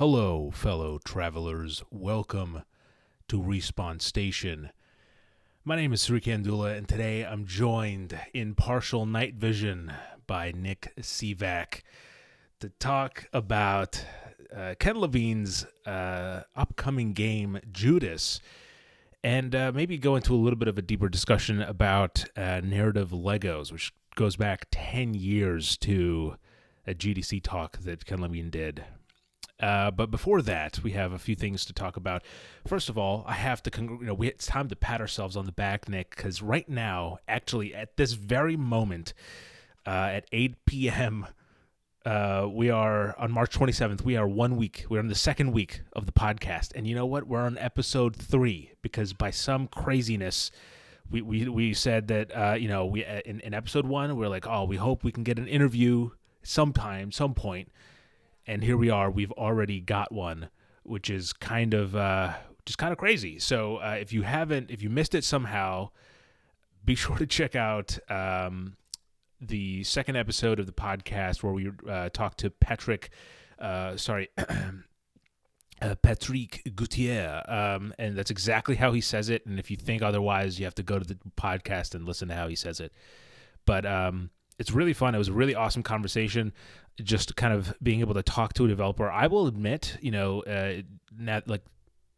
Hello, fellow travelers. Welcome to Respawn Station. My name is Kandula, and today I'm joined in partial night vision by Nick Sivak to talk about Ken Levine's upcoming game, Judas, and maybe go into a little bit of a deeper discussion about narrative Legos, which goes back 10 years to a GDC talk that Ken Levine did. But before that, we have a few things to talk about. First of all, I have to, it's time to pat ourselves on the back, Nick, because right now, actually, at this very moment, at 8 p.m., we are on March 27th. We are 1 week. We're in the second week of the podcast, and you know what? We're on episode 3 because by some craziness, we said that we in episode 1 we're like, oh, we hope we can get an interview some point. And here we are. We've already got one, which is kind of crazy. So if you missed it somehow, be sure to check out the second episode of the podcast where we talked to Patrick Gutierrez, and that's exactly how he says it. And if you think otherwise, you have to go to the podcast and listen to how he says it. But it's really fun. It was a really awesome conversation. Just kind of being able to talk to a developer. I will admit, now that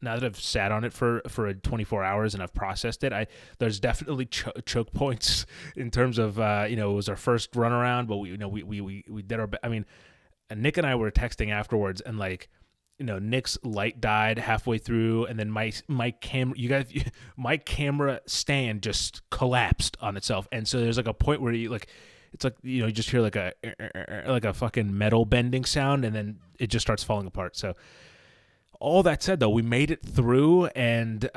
I've sat on it for 24 hours and I've processed it, there's definitely choke points in terms of it was our first run around, but we did our best. I mean, Nick and I were texting afterwards, and Nick's light died halfway through, and then my camera stand just collapsed on itself, and so there's a point where it's you just hear like a fucking metal bending sound, and then it just starts falling apart. So all that said, though, we made it through, and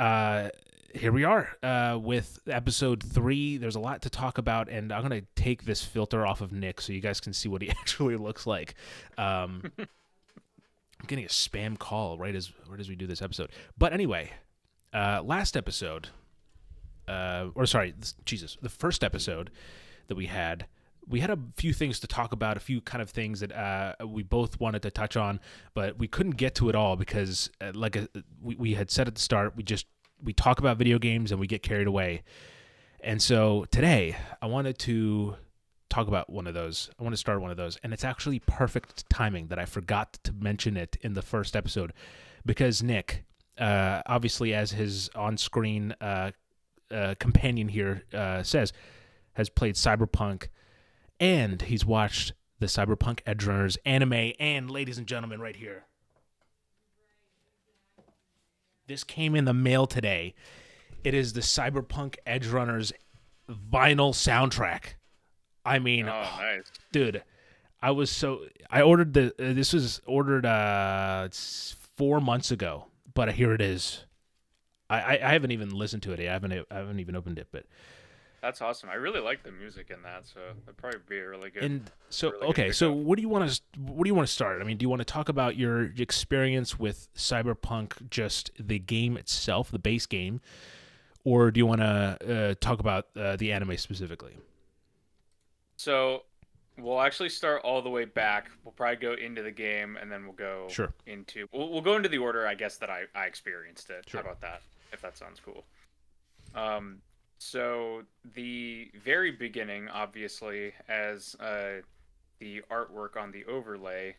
here we are with episode 3. There's a lot to talk about, and I'm gonna take this filter off of Nick so you guys can see what he actually looks like. I'm getting a spam call right as we do this episode. But anyway, last episode, the first episode that we had a few things to talk about, a few kind of things that we both wanted to touch on, but we couldn't get to it all because, we had said at the start, we talk about video games and we get carried away. And so today, I wanted to talk about one of those. I want to start one of those, and it's actually perfect timing that I forgot to mention it in the first episode, because Nick, obviously, as his on-screen companion here says, has played Cyberpunk. And he's watched the Cyberpunk Edgerunners anime. And ladies and gentlemen, right here, this came in the mail today. It is the Cyberpunk Edgerunners vinyl soundtrack. I mean, nice. Dude, I ordered this was ordered 4 months ago, but here it is. I haven't even listened to it yet. I haven't even opened it, but That's awesome. I really like the music in that, so it'd probably be a really good. And so, really okay, good so what do you want to start? I mean, do you want to talk about your experience with Cyberpunk, just the game itself, the base game, or do you want to talk about the anime specifically? So, we'll actually start all the way back. We'll probably go into the game, and then we'll go into. We'll go into the order, I guess, that I experienced it. Sure. How about that? If that sounds cool. So the very beginning, obviously, as the artwork on the overlay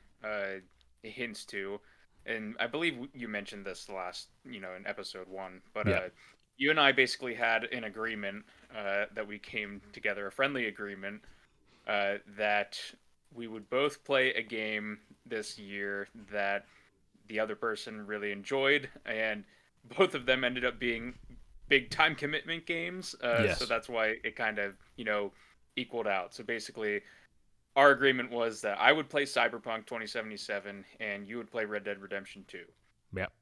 hints to, and I believe you mentioned this last, in episode 1, but Yeah. You and I basically had an agreement that we came together, a friendly agreement, that we would both play a game this year that the other person really enjoyed, and both of them ended up being big time commitment games. Yes. So that's why it kind of, equaled out. So basically, our agreement was that I would play Cyberpunk 2077 and you would play Red Dead Redemption 2. Yep.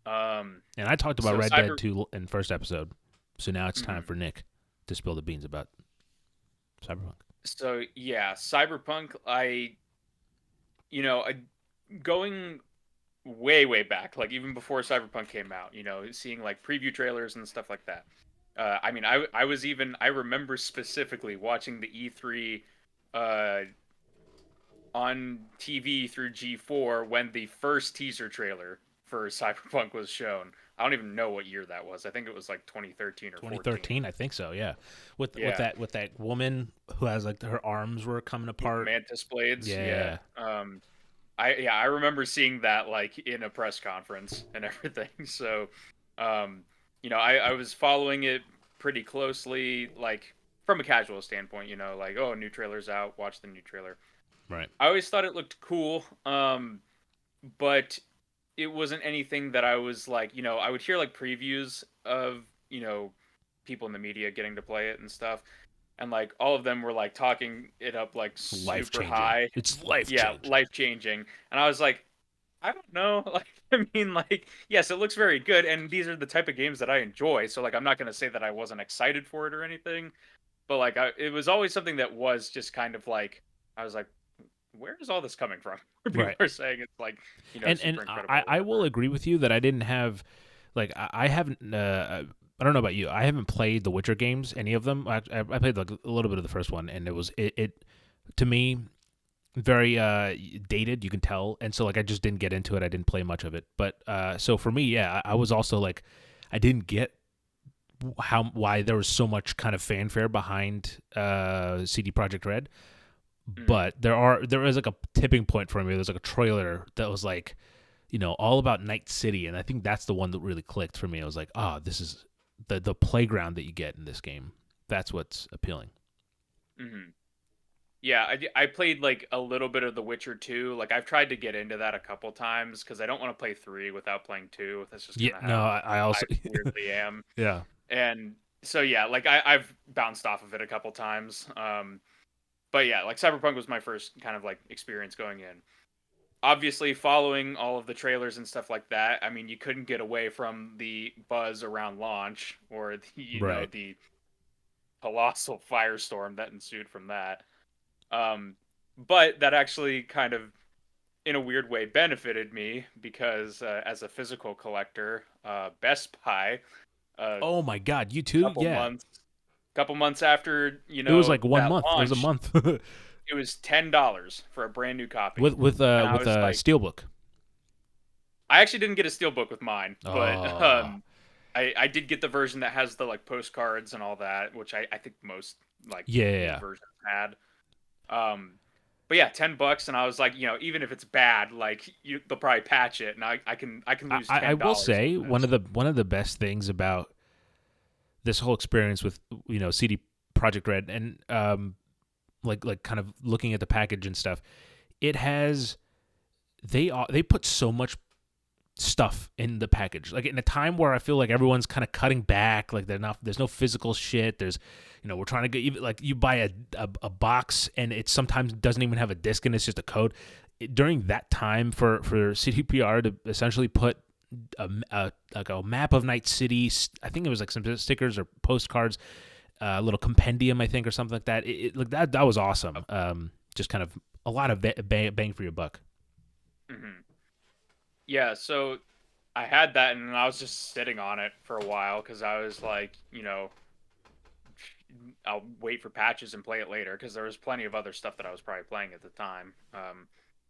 And I talked about Red Dead 2 in the first episode. So now it's time for Nick to spill the beans about Cyberpunk. So yeah, Cyberpunk, going way back, like even before Cyberpunk came out, seeing like preview trailers and stuff like that. I remember specifically watching the E3 on TV through G4 when the first teaser trailer for Cyberpunk was shown. I don't even know what year that was. I think it was like 2013 or 2013, 14. I think so. Yeah, Yeah. with that woman who has like her arms were coming apart. Mantis blades. Yeah, Yeah. I remember seeing that like in a press conference and everything. So, um, I was following it pretty closely, like from a casual standpoint. Like, oh, new trailer's out. Watch the new trailer. right. I always thought it looked cool. But it wasn't anything that I was like, I would hear like previews of, people in the media getting to play it and stuff. And like all of them were like talking it up like Life super changing. high. It's life Yeah, changing. life changing. And I was like, I don't know. Like, I mean, like, yes, it looks very good. And these are the type of games that I enjoy. So like, I'm not going to say that I wasn't excited for it or anything. But like, it was always something that was just kind of like, I was like, where is all this coming from? People Right. are saying it's like, And super incredible. I will agree with you that I didn't have like I haven't I don't know about you. I haven't played the Witcher games, any of them. I played like a little bit of the first one, and it to me very dated. You can tell, and so like I just didn't get into it. I didn't play much of it. But so for me, yeah, I was also like I didn't get why there was so much kind of fanfare behind CD Projekt Red. But there is like a tipping point for me. There's like a trailer that was like, all about Night City, and I think that's the one that really clicked for me. I was like, this is the playground that you get in this game. That's what's appealing. Mm-hmm. Yeah, I played like a little bit of The Witcher 2. Like I've tried to get into that a couple times because I don't want to play 3 without playing 2. That's just Yeah, kind of no, how I I also weirdly am. yeah, And so yeah, like I've bounced off of it a couple times. But yeah, like Cyberpunk was my first kind of like experience going in. Obviously, following all of the trailers and stuff like that, I mean, you couldn't get away from the buzz around launch or the, right. the colossal firestorm that ensued from that. Um, but that actually kind of, in a weird way, benefited me because as a physical collector, Best Buy, a Oh my God, you too? couple Yeah, months, couple months after it was like one that month. It was a launch, month it was $10 for a brand new copy, and I with was a like, steelbook. I actually didn't get a steelbook with mine, but Oh I did get the version that has the like postcards and all that, which I think most like new yeah. versions had. Um, but yeah, $10, and I was like, even if it's bad, like they'll probably patch it, and I can lose I will $10 say on this. one of the best things about this whole experience with CD Project Red and like kind of looking at the package and stuff, it has they put so much stuff in the package. Like in a time where I feel like everyone's kind of cutting back, like there's no physical shit. There's we're trying to get even like you buy a box and it sometimes doesn't even have a disc and it's just a code. During that time for CDPR to essentially put like a map of Night City, I think it was like some stickers or postcards, a little compendium I think or something like that. Like that was awesome. Just kind of a lot of bang for your buck. Hmm. Yeah, so I had that, and I was just sitting on it for a while because I was like, I'll wait for patches and play it later because there was plenty of other stuff that I was probably playing at the time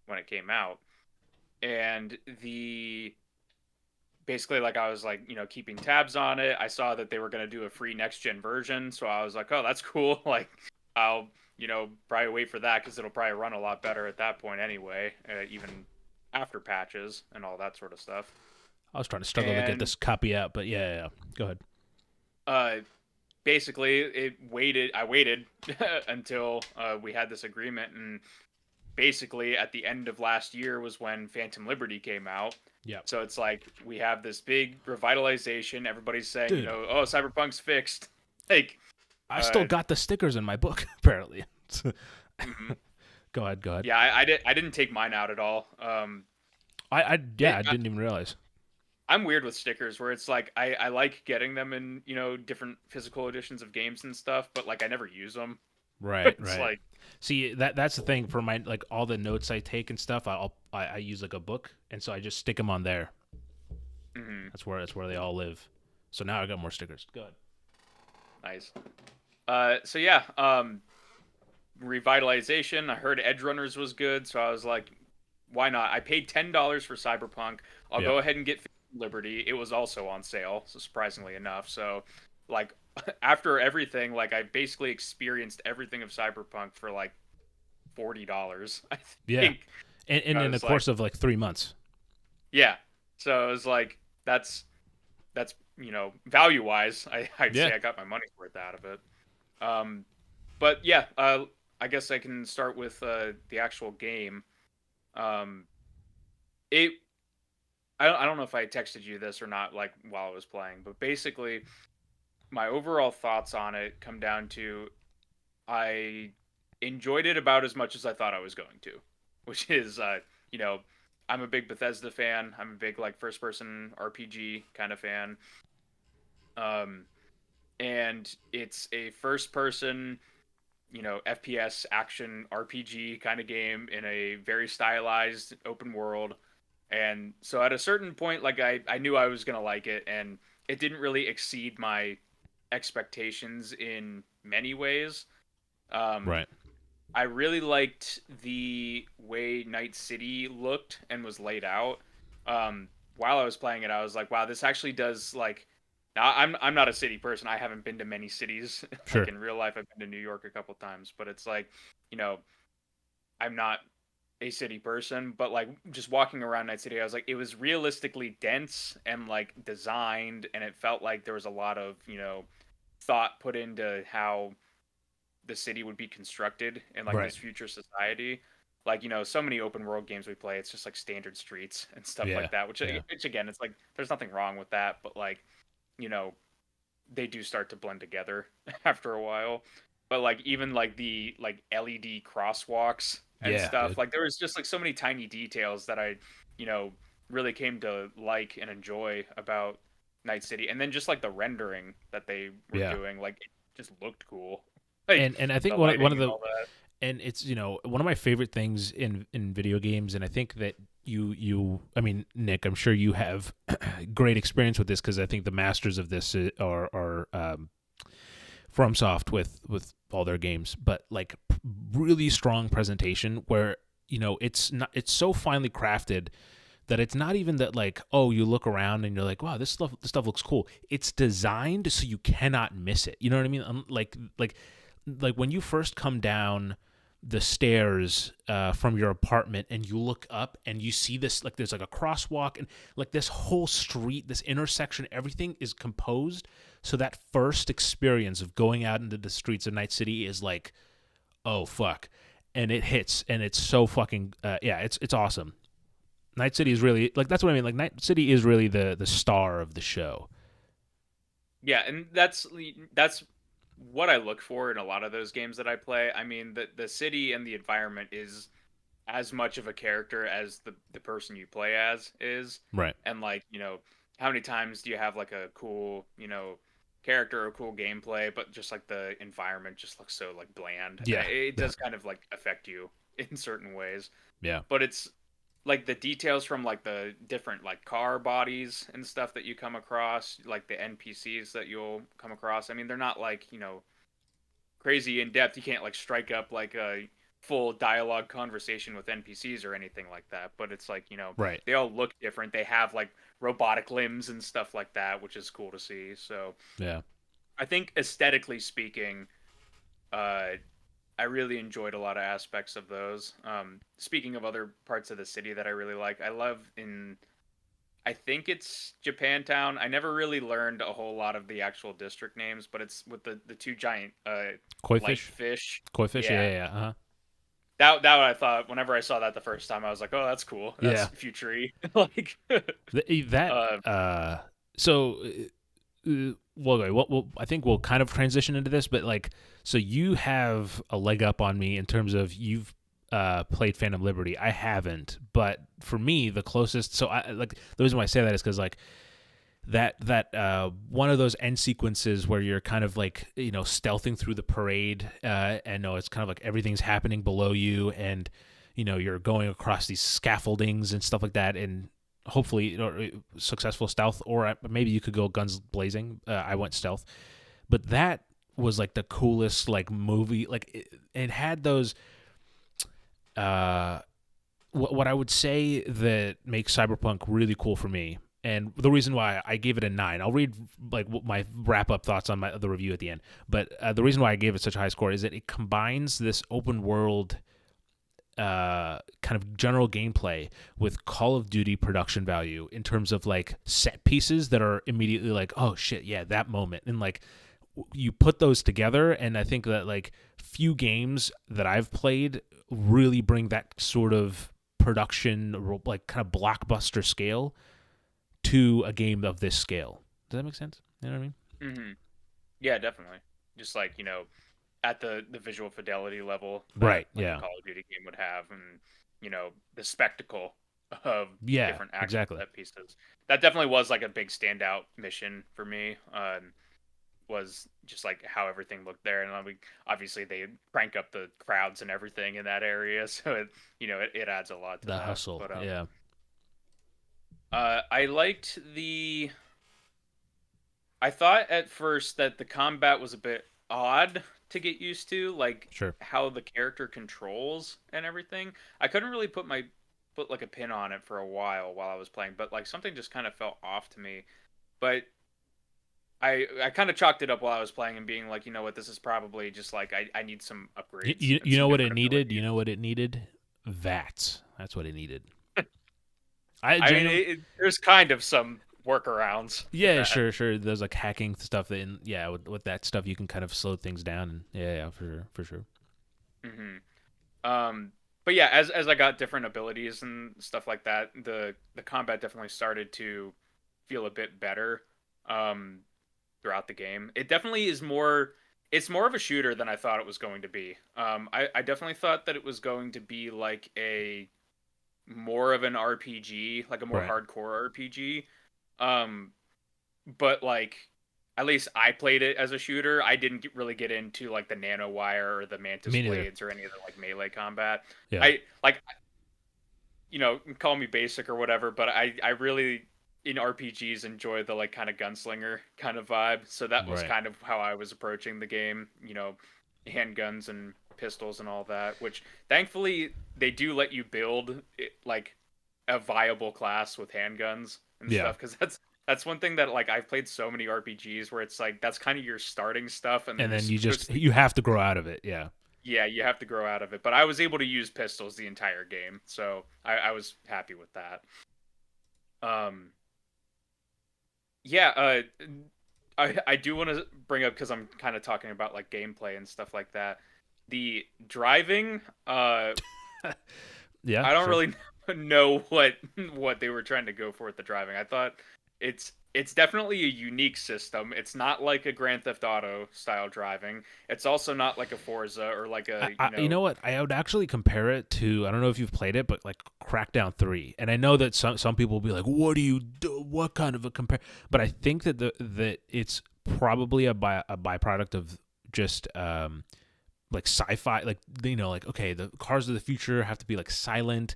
when it came out. And the basically like I was like, keeping tabs on it. I saw that they were going to do a free next gen version, so I was like, oh, that's cool. Like I'll, probably wait for that because it'll probably run a lot better at that point anyway, even after patches and all that sort of stuff. I was trying to struggle to get And this copy out, but yeah. Go ahead. uh basically I waited until we had this agreement, and basically at the end of last year was when Phantom Liberty came out. Yeah. So it's like we have this big revitalization. Everybody's saying, Dude, oh, Cyberpunk's fixed. Like, I still uh, got the stickers in my book apparently. mhm. Go ahead. Yeah, I didn't take mine out at all. I It, didn't even realize. I'm weird with stickers where it's like I like getting them in different physical editions of games and stuff, but like I never use them. Right, It's right. like, See that's the thing for my like all the notes I take and stuff. I use like a book, and so I just stick them on there. mhm, That's where they all live. So now I got more stickers. Go ahead. nice. So yeah, revitalization. I heard Edge Runners was good, so I was like, why not? I paid $10 for Cyberpunk. I'll Yep. go ahead and get Liberty. It was also on sale, so surprisingly enough. So, like, after everything, like, I basically experienced everything of Cyberpunk for like $40. I Yeah. think. And I in the was like, course of like 3 months. yeah. So it was like that's value wise, I'd Yeah. say I got my money's worth out of it. Um, but yeah, I guess I can start with the actual game. Um, it I don't know if I texted you this or not, like while I was playing, but basically my overall thoughts on it come down to I enjoyed it about as much as I thought I was going to, which is you know I'm a big Bethesda fan. I'm a big like first person RPG kind of fan. Um, and it's a first person FPS action RPG kind of game in a very stylized open world. And so at a certain point, like I knew I was gonna like it, and it didn't really exceed my expectations in many ways. Um, Right. I really liked the way Night City looked and was laid out. While I was playing it, I was like, wow, this actually does like. Now I'm not a city person. I haven't been to many cities. Like Sure. in real life, I've been to New York a couple times, but it's like, you know, I'm not a city person, but like just walking around Night City, I was like, it was realistically dense and like designed, and it felt like there was a lot of thought put into how the city would be constructed in like Right. this future society. Like so many open world games we play, it's just like standard streets and stuff Yeah. like that. Which Yeah. which again, it's like there's nothing wrong with that, but like you know they do start to blend together after a while. But like even like the like LED crosswalks and Yeah, stuff, dude. like there was just like so many tiny details that I you know really came to like and enjoy about Night City. And then just like the rendering that they were Yeah. doing, like it just looked cool. Like And I the think one of lighting and the all that. and it's one of my favorite things in video games, and I think that you I mean, Nick, I'm sure you have great experience with this because I think the masters of this are FromSoft with all their games, but like really strong presentation where it's so finely crafted that it's not even that like, oh, you look around and you're like, wow, this stuff looks cool. It's designed so you cannot miss it. You know what I mean? Like when you first come down the stairs from your apartment and you look up and you see this, like there's like a crosswalk and like this whole street, this intersection, everything is composed so that first experience of going out into the streets of Night City is like, oh fuck, and it hits, and it's so fucking yeah, it's awesome. Night City is really like, that's what I mean. Like Night City is really the star of the show. Yeah, and that's what I look for in a lot of those games that I play. I mean, the city and the environment is as much of a character as the person you play as is. Right. And like, how many times do you have like a cool, character or cool gameplay, but just like the environment just looks so like bland. Yeah. It Yeah. does kind of like affect you in certain ways. Yeah. But it's like the details from like the different like car bodies and stuff that you come across, like the NPCs that you'll come across. I mean, they're not like, crazy in depth. You can't like strike up like a full dialogue conversation with NPCs or anything like that, but it's like, Right. they all look different. They have like robotic limbs and stuff like that, which is cool to see. So, Yeah. I think aesthetically speaking, uh I really enjoyed a lot of aspects of those. Speaking of other parts of the city that I really like, I love in I think it's Japantown. I never really learned a whole lot of the actual district names, but it's with the two giant Koi light fish. fish. Koi fish. Yeah. Yeah. Yeah. Yeah. Uh-huh. That what I thought whenever I saw that the first time, I was like, "Oh, that's cool. That's Yeah. futury." Like That. uh So. Well, okay, I think we'll kind of transition into this, but like, so you have a leg up on me in terms of you've played Phantom Liberty. I haven't, but for me, the closest. So I like the reason why I say that is because like that one of those end sequences where you're kind of like stealthing through the parade, and no, it's kind of like everything's happening below you, and you're going across these scaffoldings and stuff like that, and hopefully successful stealth, or maybe you could go guns blazing. I went stealth, but that was like the coolest like movie. Like it had those. Uh, what I would say that makes Cyberpunk really cool for me, and the reason why I gave it a 9. I'll read like my wrap up thoughts on the review at the end. But the reason why I gave it such a high score is that it combines this open world kind of general gameplay with Call of Duty production value in terms of like set pieces that are immediately like, oh shit, yeah, that moment. And like you put those together, and I think that like few games that I've played really bring that sort of production, like kind of blockbuster scale to a game of this scale. Does that make sense? You know what I mean? Mm-hmm. Yeah, definitely. Just like, at the visual fidelity level that Right. like a Yeah. Call of Duty game would have, and the spectacle of Yeah. different action Exactly. set pieces. That definitely was like a big standout mission for me. Was just like how everything looked there, and obviously they crank up the crowds and everything in that area, so it adds a lot to The that. hustle. But Yeah. I liked I thought at first that the combat was a bit odd to get used to, like Sure. how the character controls and everything. I couldn't really put like a pin on it for a while I was playing, but like something just kind of felt off to me. But I kind of chalked it up while I was playing and being like, you know what, this is probably just like I need some upgrades and You some know what it different needed? You abilities. know what it needed? VATS. That's what it needed. I I mean, genuinely. there's kind of some workarounds with Yeah, that. sure, sure. There's like hacking stuff that, yeah, with that stuff you can kind of slow things down. And yeah, for sure, for sure. hmm but yeah, as I got different abilities and stuff like that, the combat definitely started to feel a bit better um, throughout the game. It definitely is more. It's more of a shooter than I thought it was going to be. I definitely thought that it was going to be like a more of an RPG, like a more Right. hardcore RPG. Um, but like at least I played it as a shooter. I didn't really get into like the nano wire or the mantis Me neither. blades or any of the like melee combat. Yeah. I like call me basic or whatever, but I really in RPGs enjoy the like kind of gunslinger kind of vibe. So that was Right. kind of how I was approaching the game, handguns and pistols and all that, which thankfully they do let you build it, like a viable class with handguns and Yeah. stuff, because that's one thing that like I've played so many RPGs where it's like that's kind of your starting stuff, and then And you're then you supposed just to you have to grow out of it. Yeah. yeah, you have to grow out of it. But I was able to use pistols the entire game, so I was happy with that. Um, yeah, I do want to bring up, because I'm kind of talking about like gameplay and stuff like that. The driving, Yeah. I don't Sure. really know what they were trying to go for with the driving. I thought it's definitely a unique system. It's not like a Grand Theft Auto style driving. It's also not like a Forza or like a, You know what? I would actually compare it to, I don't know if you've played it, but like Crackdown 3. And I know that some people will be like, "What do you do? What kind of a compare?" But I think that that it's probably a byproduct of just like sci-fi, like like, okay, the cars of the future have to be like silent,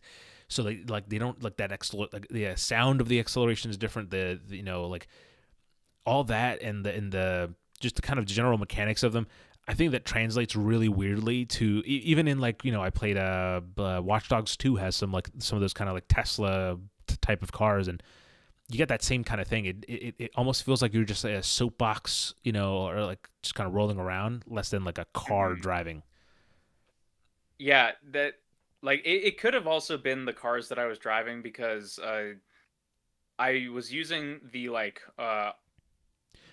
so they don't like that like the sound of the acceleration is different, the like all that, and the just the kind of general mechanics of them. I think that translates really weirdly to even in like, I played Watch Dogs 2 has some of those kind of like Tesla type of cars, and you get that same kind of thing. It almost feels like you're just a soapbox, or like just kind of rolling around, less than like a car Mhm. driving. Yeah, that like it could have also been the cars that I was driving, because I was using the like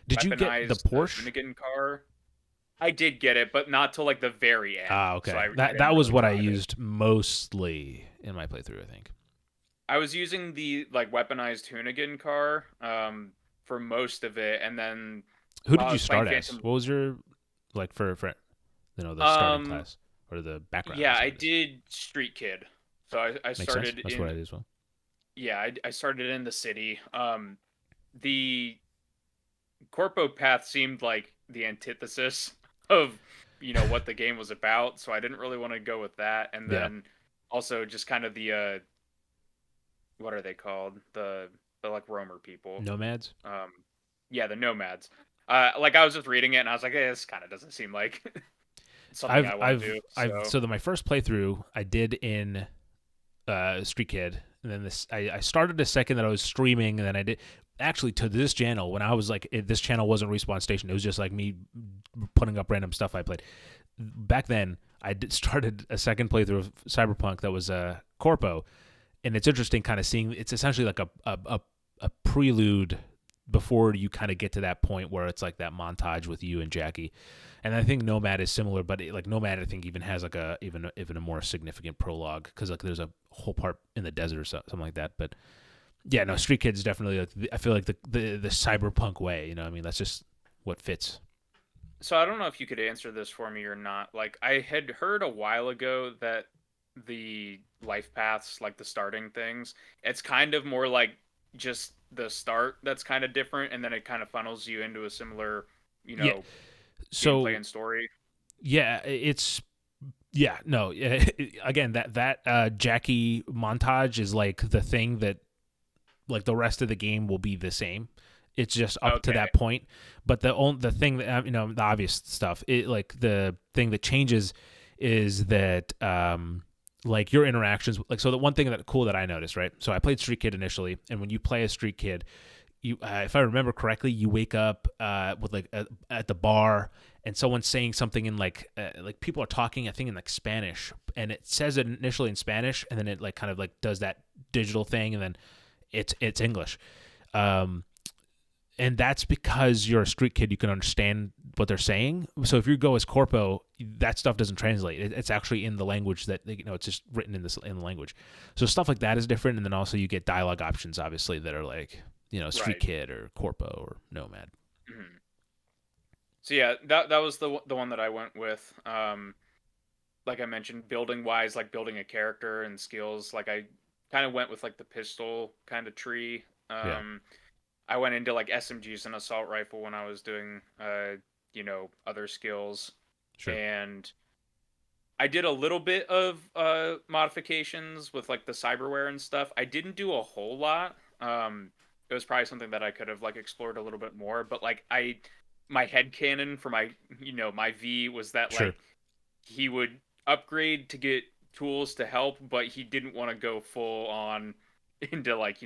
Did you get the weaponized Porsche? Hoonigan car. I did get it, but not till like the very end, Ah, so okay. I That didn't that was really what I drive it. used mostly in my playthrough, I think. I was using the like weaponized Hoonigan car for most of it, and then Who while did I you was playing start as? Phantom, What was your like for the starting um class or the background yeah, as I it is? did Street Kid. So I Makes sense. started That's what I in did as well. yeah, I started in the city. The Corpo path seemed like the antithesis of what the game was about, so I didn't really want to go with that. And Yeah. then also just kind of the what are they called, the like roamer people, Nomads. um yeah, the nomads. Like I was just reading it and I was like, this kind of doesn't seem like something I want to do. So so my first playthrough I did in Street Kid, and then I started a second that I was streaming, and then I did actually to this channel when I was like this channel wasn't Respawn Station. It was just like me putting up random stuff I played. Back then, started a second playthrough of Cyberpunk that was Corpo, and it's interesting kind of seeing it's essentially like a prelude before you kind of get to that point where it's like that montage with you and Jackie. And I think Nomad is similar, but like Nomad I think even has like even a more significant prologue because like there's a whole part in the desert or something like that. But yeah, no, Street Kid's definitely like I feel like the cyberpunk way, you know what I mean? That's just what fits. so I don't know if you could answer this for me or not. Like I had heard a while ago that the life paths, like the starting things, it's kind of more like just the start that's kind of different, and then it kind of funnels you into a similar, you Yeah. know, So gameplay and story. yeah, it's yeah, no. Again, that Jackie montage is like the thing that like the rest of the game will be the same. It's just up to Okay. that point. But the thing that the obvious stuff, like the thing that changes is that like your interactions like so the one thing that I noticed, right? So I played Street Kid initially, and when you play a Street Kid, you if I remember correctly, you wake up with like at the bar and someone's saying something in like people are talking I think in like Spanish, and it says it initially in Spanish, and then it like kind of like does that digital thing, and then it's English. And that's because you're a Street Kid, you can understand what they're saying. So if you go as Corpo, that stuff doesn't translate. It's actually in the language that it's just written in the language. So stuff like that is different, and then also you get dialogue options, obviously, that are like Street Right. Kid or Corpo or Nomad. Mhm. So yeah, that was the one that I went with. Like I mentioned, building wise, like building a character and skills, like I kind of went with like the pistol kind of tree. Yeah, I went into like SMGs and assault rifle when I was doing other skills, sure. and I did a little bit of modifications with like the cyberware and stuff. I didn't do a whole lot. It was probably something that I could have like explored a little bit more, but like my head canon for my my V was that Sure. like he would upgrade to get tools to help, but he didn't want to go full on into like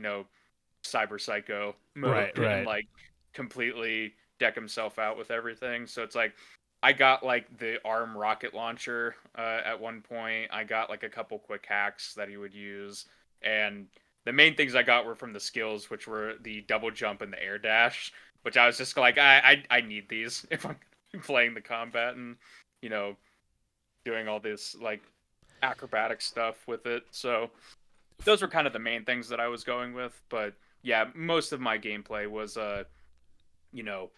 cyber psycho Right, mode and right. like completely deck himself out with everything. So it's like I got like the arm rocket launcher at one point. I got like a couple quick hacks that he would use, and the main things I got were from the skills, which were the double jump and the air dash. Which I was just like, I need these if I'm playing the combat and you know doing all this like acrobatic stuff with it. So those were kind of the main things that I was going with. But yeah, most of my gameplay was you know,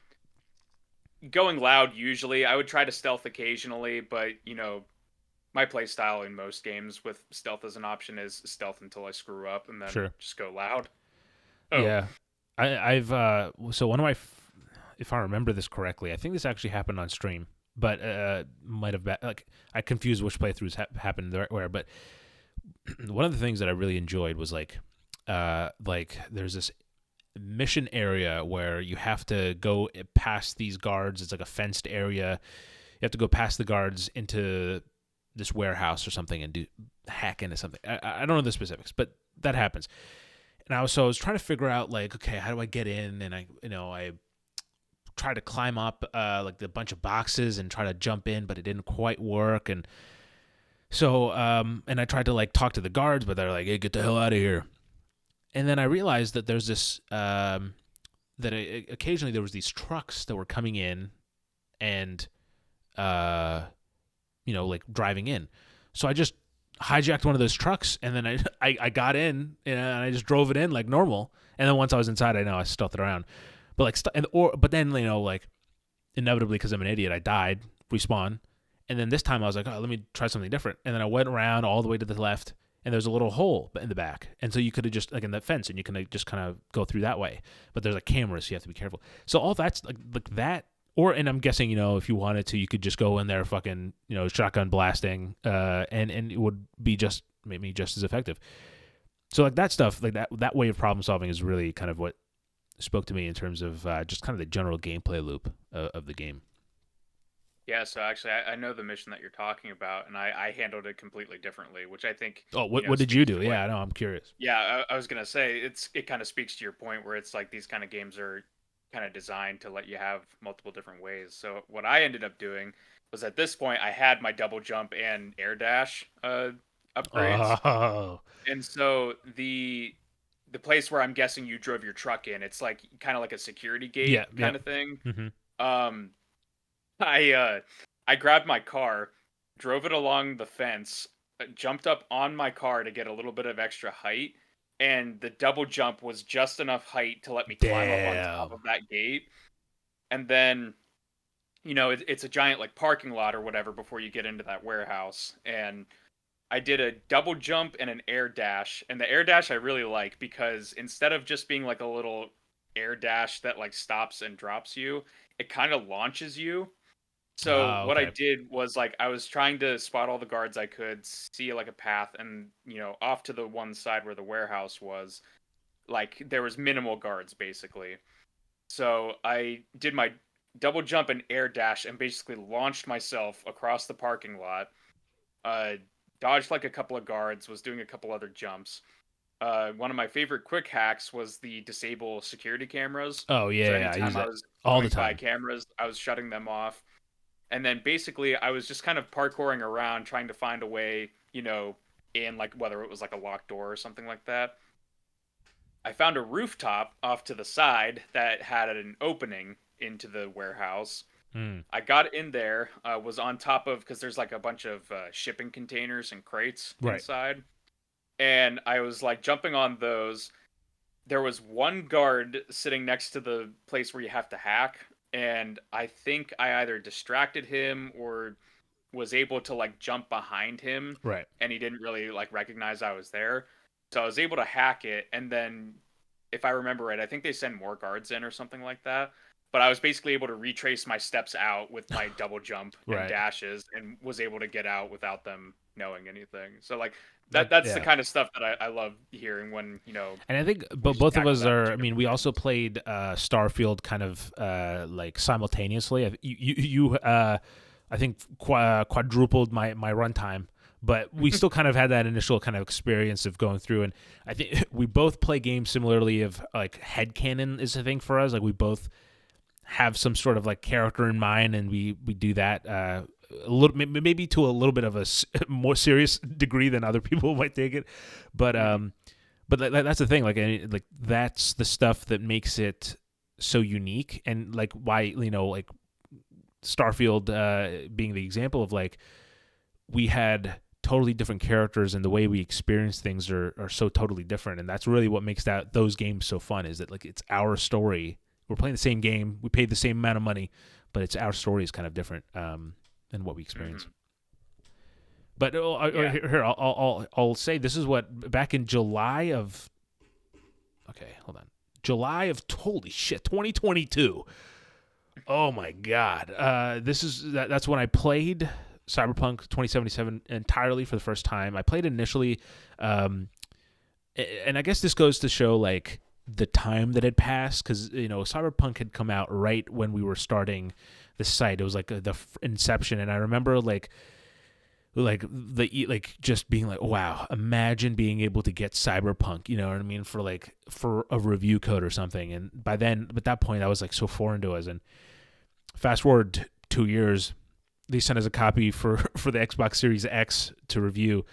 going loud usually. I would try to stealth occasionally, but my play style in most games with stealth as an option is stealth until I screw up and then Sure. just go loud. Oh, Yeah. I've so one of if I remember this correctly, I think this actually happened on stream, but might have been like I confused which playthroughs happened where. But one of the things that I really enjoyed was like there's this mission area where you have to go past these guards. It's like a fenced area. You have to go past the guards into this warehouse or something and hack into something. I don't know the specifics, but that happens. And I was trying to figure out like, okay, how do I get in? And I tried to climb up like the bunch of boxes and try to jump in, but it didn't quite work. And so and I tried to like talk to the guards, but they're like, hey, get the hell out of here. And then I realized that there's this occasionally there was these trucks that were coming in and like driving in. So I just hijacked one of those trucks, and then I got in and I just drove it in like normal. And then once I was inside, I stealthed it around. But like but then like inevitably because I'm an idiot, I died, respawn, and then this time I was like, oh, let me try something different. And then I went around all the way to the left, and there's a little hole in the back, and so you could have just like in the fence, and you can just kind of go through that way. But there's a camera, so you have to be careful. So all that's like that. And I'm guessing, if you wanted to, you could just go in there fucking, shotgun blasting, and it would be maybe just as effective. So like that stuff, like that way of problem solving is really kind of what spoke to me in terms of just kind of the general gameplay loop of the game. Yeah, so actually, I know the mission that you're talking about, and I handled it completely differently, which I think, Oh, what did you speaks do? to what. Yeah, I know. I'm curious. Yeah, I was gonna say it kind of speaks to your point where it's like these kind of games are kind of designed to let you have multiple different ways. So what I ended up doing was at this point I had my double jump and air dash upgrades, Oh, and so the place where I'm guessing you drove your truck in, it's like kind of like a security yeah, gate yeah. kind of thing. Hmm. Um, I grabbed my car, drove it along the fence, jumped up on my car to get a little bit of extra height, and the double jump was just enough height to let me climb up on top Damn. of that gate. And then, it's a giant like parking lot or whatever before you get into that warehouse. And I did a double jump and an air dash. And the air dash I really like because instead of just being like a little air dash that like stops and drops you, it kind of launches you. So Ah, what I okay. did was like I was trying to spot all the guards I could, see like a path, and off to the one side where the warehouse was, like there was minimal guards basically. So I did my double jump and air dash and basically launched myself across the parking lot. Uh, Dodged like a couple of guards, was doing a couple other jumps. One of my favorite quick hacks was the disable security cameras. Oh yeah, So yeah, I use anytime I that was all the going by time. cameras, I was shutting them off. And then basically I was just kind of parkouring around trying to find a way, in like whether it was like a locked door or something like that. I found a rooftop off to the side that had an opening into the warehouse. Mm, I got in there, was on top of because there's like a bunch of shipping containers and crates right. inside, and I was like jumping on those. There was one guard sitting next to the place where you have to hack, and I think I either distracted him or was able to like jump behind him, Right. and he didn't really like recognize I was there. So I was able to hack it, and then if I remember right, I think they send more guards in or something like that. But I was basically able to retrace my steps out with my double jump and Right. dashes, and was able to get out without them knowing anything. So like That that's the yeah. kind of stuff that I love hearing when And I think we but just both of tackle us that in are two I mean, different we also ways. played Starfield kind of like simultaneously. I think quadrupled my runtime, but we still kind of had that initial kind of experience of going through, and I think we both play games similarly of like headcanon is a thing for us. Like we both have some sort of like character in mind, and we do that a little, maybe to a little bit of a more serious degree than other people might take it, but Mhm. that's the thing. Like that's the stuff that makes it so unique, and like why like Starfield being the example of like we had totally different characters, and the way we experience things are so totally different, and that's really what makes those games so fun. Is that like it's our story. We're playing the same game. We paid the same amount of money, but it's our story is kind of different than what we experience. Mhm. But Yeah. here, I'll say this is what back in July of. Okay, hold on. July of holy shit, 2022. Oh my god. That's when I played Cyberpunk 2077 entirely for the first time. I played it initially, and I guess this goes to show like the time that had passed because Cyberpunk had come out right when we were starting the site. It was like the inception, and I remember like just being like, wow, imagine being able to get Cyberpunk, you know what I mean, for a review code or something. And by then, at that point, that was like so foreign to us. And fast forward 2 years, they sent us a copy for the Xbox Series X to review,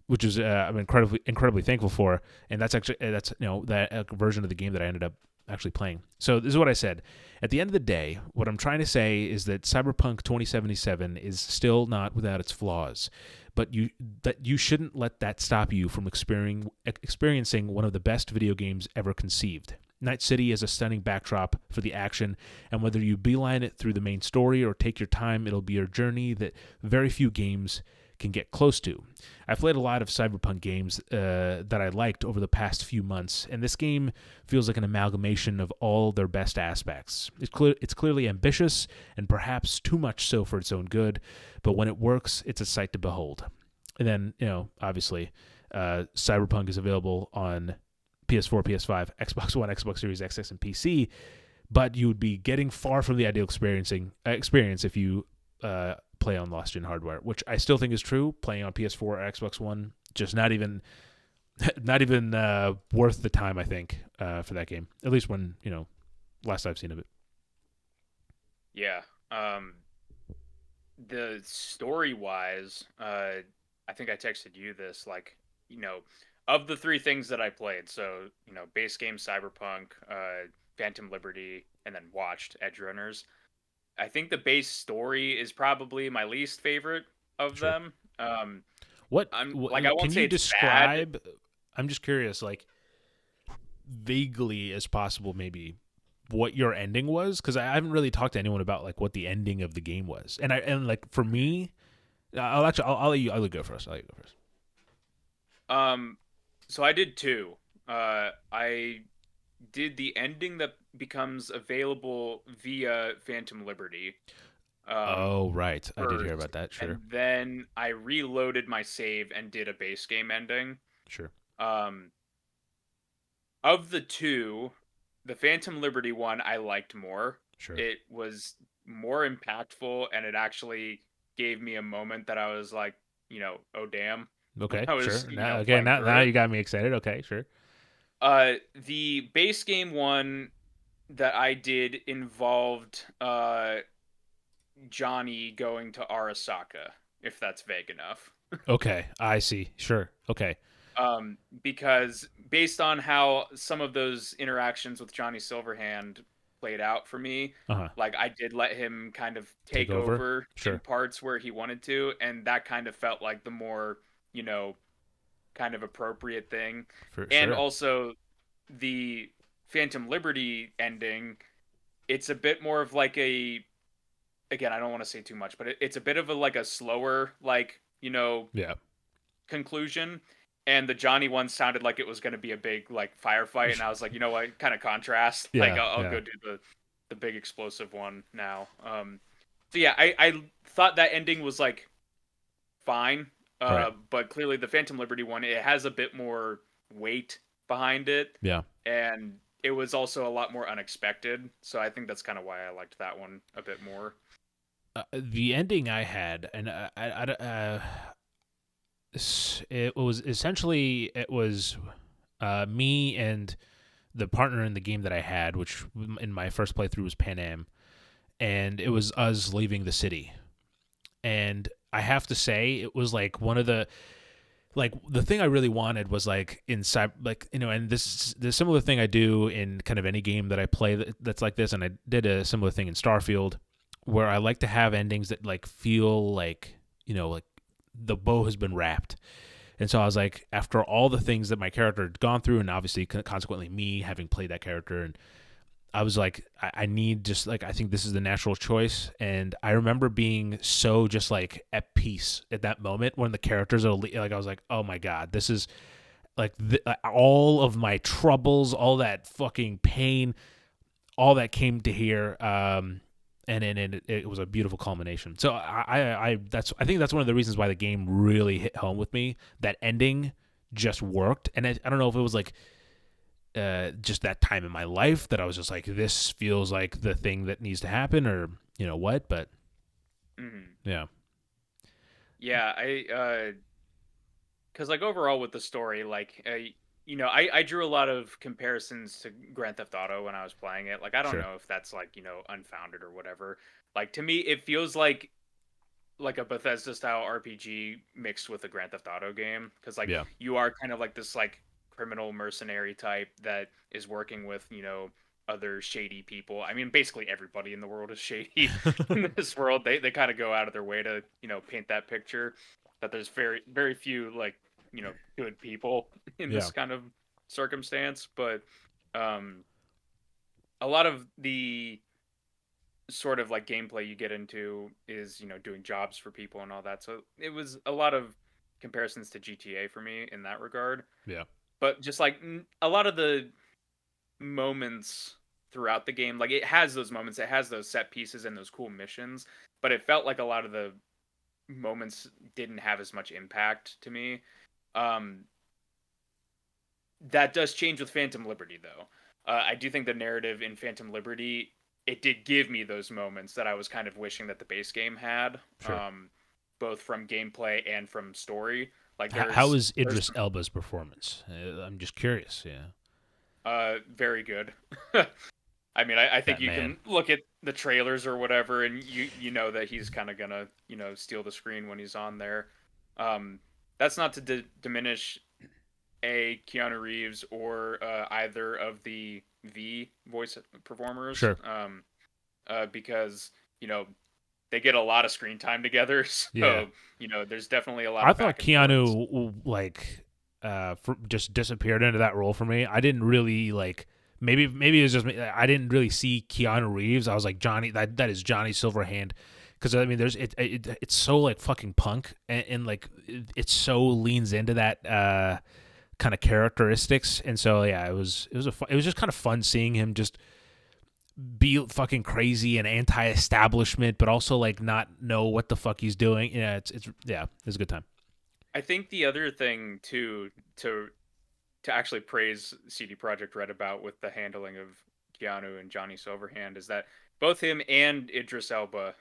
which is I'm incredibly thankful for. And that's actually that version of the game that I ended up actually playing. So this is what I said. At the end of the day, what I'm trying to say is that Cyberpunk 2077 is still not without its flaws, but you shouldn't let that stop you from experiencing one of the best video games ever conceived. Night City is a stunning backdrop for the action, and whether you beeline it through the main story or take your time, it'll be a journey that very few games can get close to. I've played a lot of Cyberpunk games that I liked over the past few months, and this game feels like an amalgamation of all their best aspects. It's clearly ambitious, and perhaps too much so for its own good, but when it works, it's a sight to behold. And then, obviously, Cyberpunk is available on PS4, PS5, Xbox One, Xbox Series X, and PC. But you would be getting far from the ideal experience if you play on lost gen hardware, which I still think is true. Playing on PS4 or Xbox One, just not even worth the time, I think, for that game. At least when last I've seen of it. Yeah. The story wise, I think I texted you this, like, of the three things that I played, so, base game Cyberpunk, Phantom Liberty, and then watched Edge Runners. I think the base story is probably my least favorite of Sure. them. I'm like, I What won't can say you it's bad. describe? I'm just curious, like vaguely as possible, maybe what your ending was, because I haven't really talked to anyone about like what the ending of the game was, and like for me, I'll let you go first. I'll let you go first. Um, so I did two. I did the ending that becomes available via Phantom Liberty. Oh right, I did hear First, about that. and Sure, then I reloaded my save and did a base game ending. sure, Um, of the two, the Phantom Liberty one I liked more. sure. It was more impactful, and it actually gave me a moment that I was like, oh damn, when Okay, I was, sure. Now, okay, playing now through it. you got me excited. Okay, sure. The base game one that I did involved Johnny going to Arasaka, if that's vague enough. Okay, I see. Sure. Okay. Because based on how some of those interactions with Johnny Silverhand played out for me, Uh huh. like I did let him kind of Take take over. over in Sure. parts where he wanted to, and that kind of felt like the more, kind of appropriate thing. For And sure. also the Phantom Liberty ending, it's a bit more of like a, again, I don't want to say too much, but it's a bit of a like a slower, like, Yeah. conclusion. And the Johnny one sounded like it was going to be a big like firefight, and I was like, you know what, kind of contrast. Like Yeah. I'll Yeah. go do the big explosive one now. So yeah, I thought that ending was like fine, Right. but clearly the Phantom Liberty one, it has a bit more weight behind it, Yeah. and it was also a lot more unexpected. So I think that's kind of why I liked that one a bit more. The ending I had, and it was essentially me and the partner in the game that I had, which in my first playthrough was Pan Am, and it was us leaving the city. And I have to say, it was like one of the thing I really wanted was like inside, like and this the similar thing I do in kind of any game that I play that's like this, and I did a similar thing in Starfield, where I like to have endings that like feel like like the bow has been wrapped. And so I was like, after all the things that my character had gone through, and obviously consequently me having played that character, and I was like, I need just like, I think this is the natural choice. And I remember being so just like at peace at that moment when the characters are like, I was like, oh my God, this is like all of my troubles, all that fucking pain, all that came to here. And it was a beautiful culmination. So I think that's one of the reasons why the game really hit home with me. That ending just worked. And I don't know if it was like, just that time in my life that I was just like, this feels like the thing that needs to happen, or what, but yeah, Yeah, because like overall with the story, like I drew a lot of comparisons to Grand Theft Auto when I was playing it. Like I don't sure, know if that's like unfounded or whatever. Like to me, it feels like a Bethesda style RPG mixed with a Grand Theft Auto game, because like yeah, you are kind of like this like criminal mercenary type that is working with other shady people. I mean, basically everybody in the world is shady in this world. They kind of go out of their way to paint that picture that there's very very few like good people in yeah, this kind of circumstance. But um, a lot of the sort of like gameplay you get into is doing jobs for people and all that, so it was a lot of comparisons to GTA for me in that regard. yeah, But just like a lot of the moments throughout the game, like it has those moments, it has those set pieces and those cool missions, but it felt like a lot of the moments didn't have as much impact to me. um That does change with Phantom Liberty, though. I do think the narrative in Phantom Liberty, it did give me those moments that I was kind of wishing that the base game had, Sure. both from gameplay and from story. Like How there's is Idris Elba's performance? I'm just curious. Yeah. very good. I mean, I think That you man. can look at the trailers or whatever, and you know that he's kind of gonna steal the screen when he's on there. Um, that's not to diminish Keanu Reeves or either of the V voice performers, Sure. because you know they get a lot of screen time together. Yeah. So there's definitely a lot I of thought back and forth. Keanu just disappeared into that role for me. I didn't really like. Maybe it was just me. I didn't really see Keanu Reeves. I was like Johnny. That is Johnny Silverhand. Because I mean, it's so like fucking punk and like it so leans into that kind of characteristics. And so yeah, it was just kind of fun seeing him just be fucking crazy and anti-establishment, but also like not know what the fuck he's doing. Yeah, it's a good time. I think the other thing too to actually praise CD Projekt Red about with the handling of Keanu and Johnny Silverhand is that both him and Idris Elba,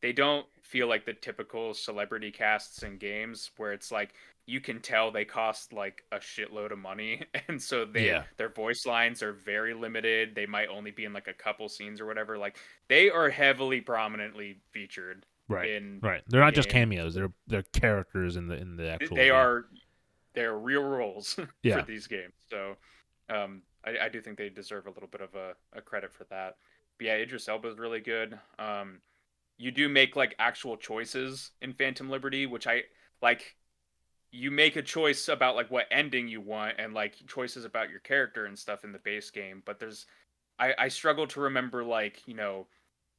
they don't feel like the typical celebrity casts in games where it's like you can tell they cost like a shitload of money, and so Yeah, their voice lines are very limited. They might only be in like a couple scenes or whatever. Like they are heavily prominently featured right, in right. They're the not just game. cameos. They're characters in the actual They game. are they're real roles for Yeah, these games. So I do think they deserve a little bit of a credit for that. But yeah, Idris Elba is really good. You do make like actual choices in Phantom Liberty, which I like. You make a choice about like what ending you want and like choices about your character and stuff in the base game. But I struggle to remember like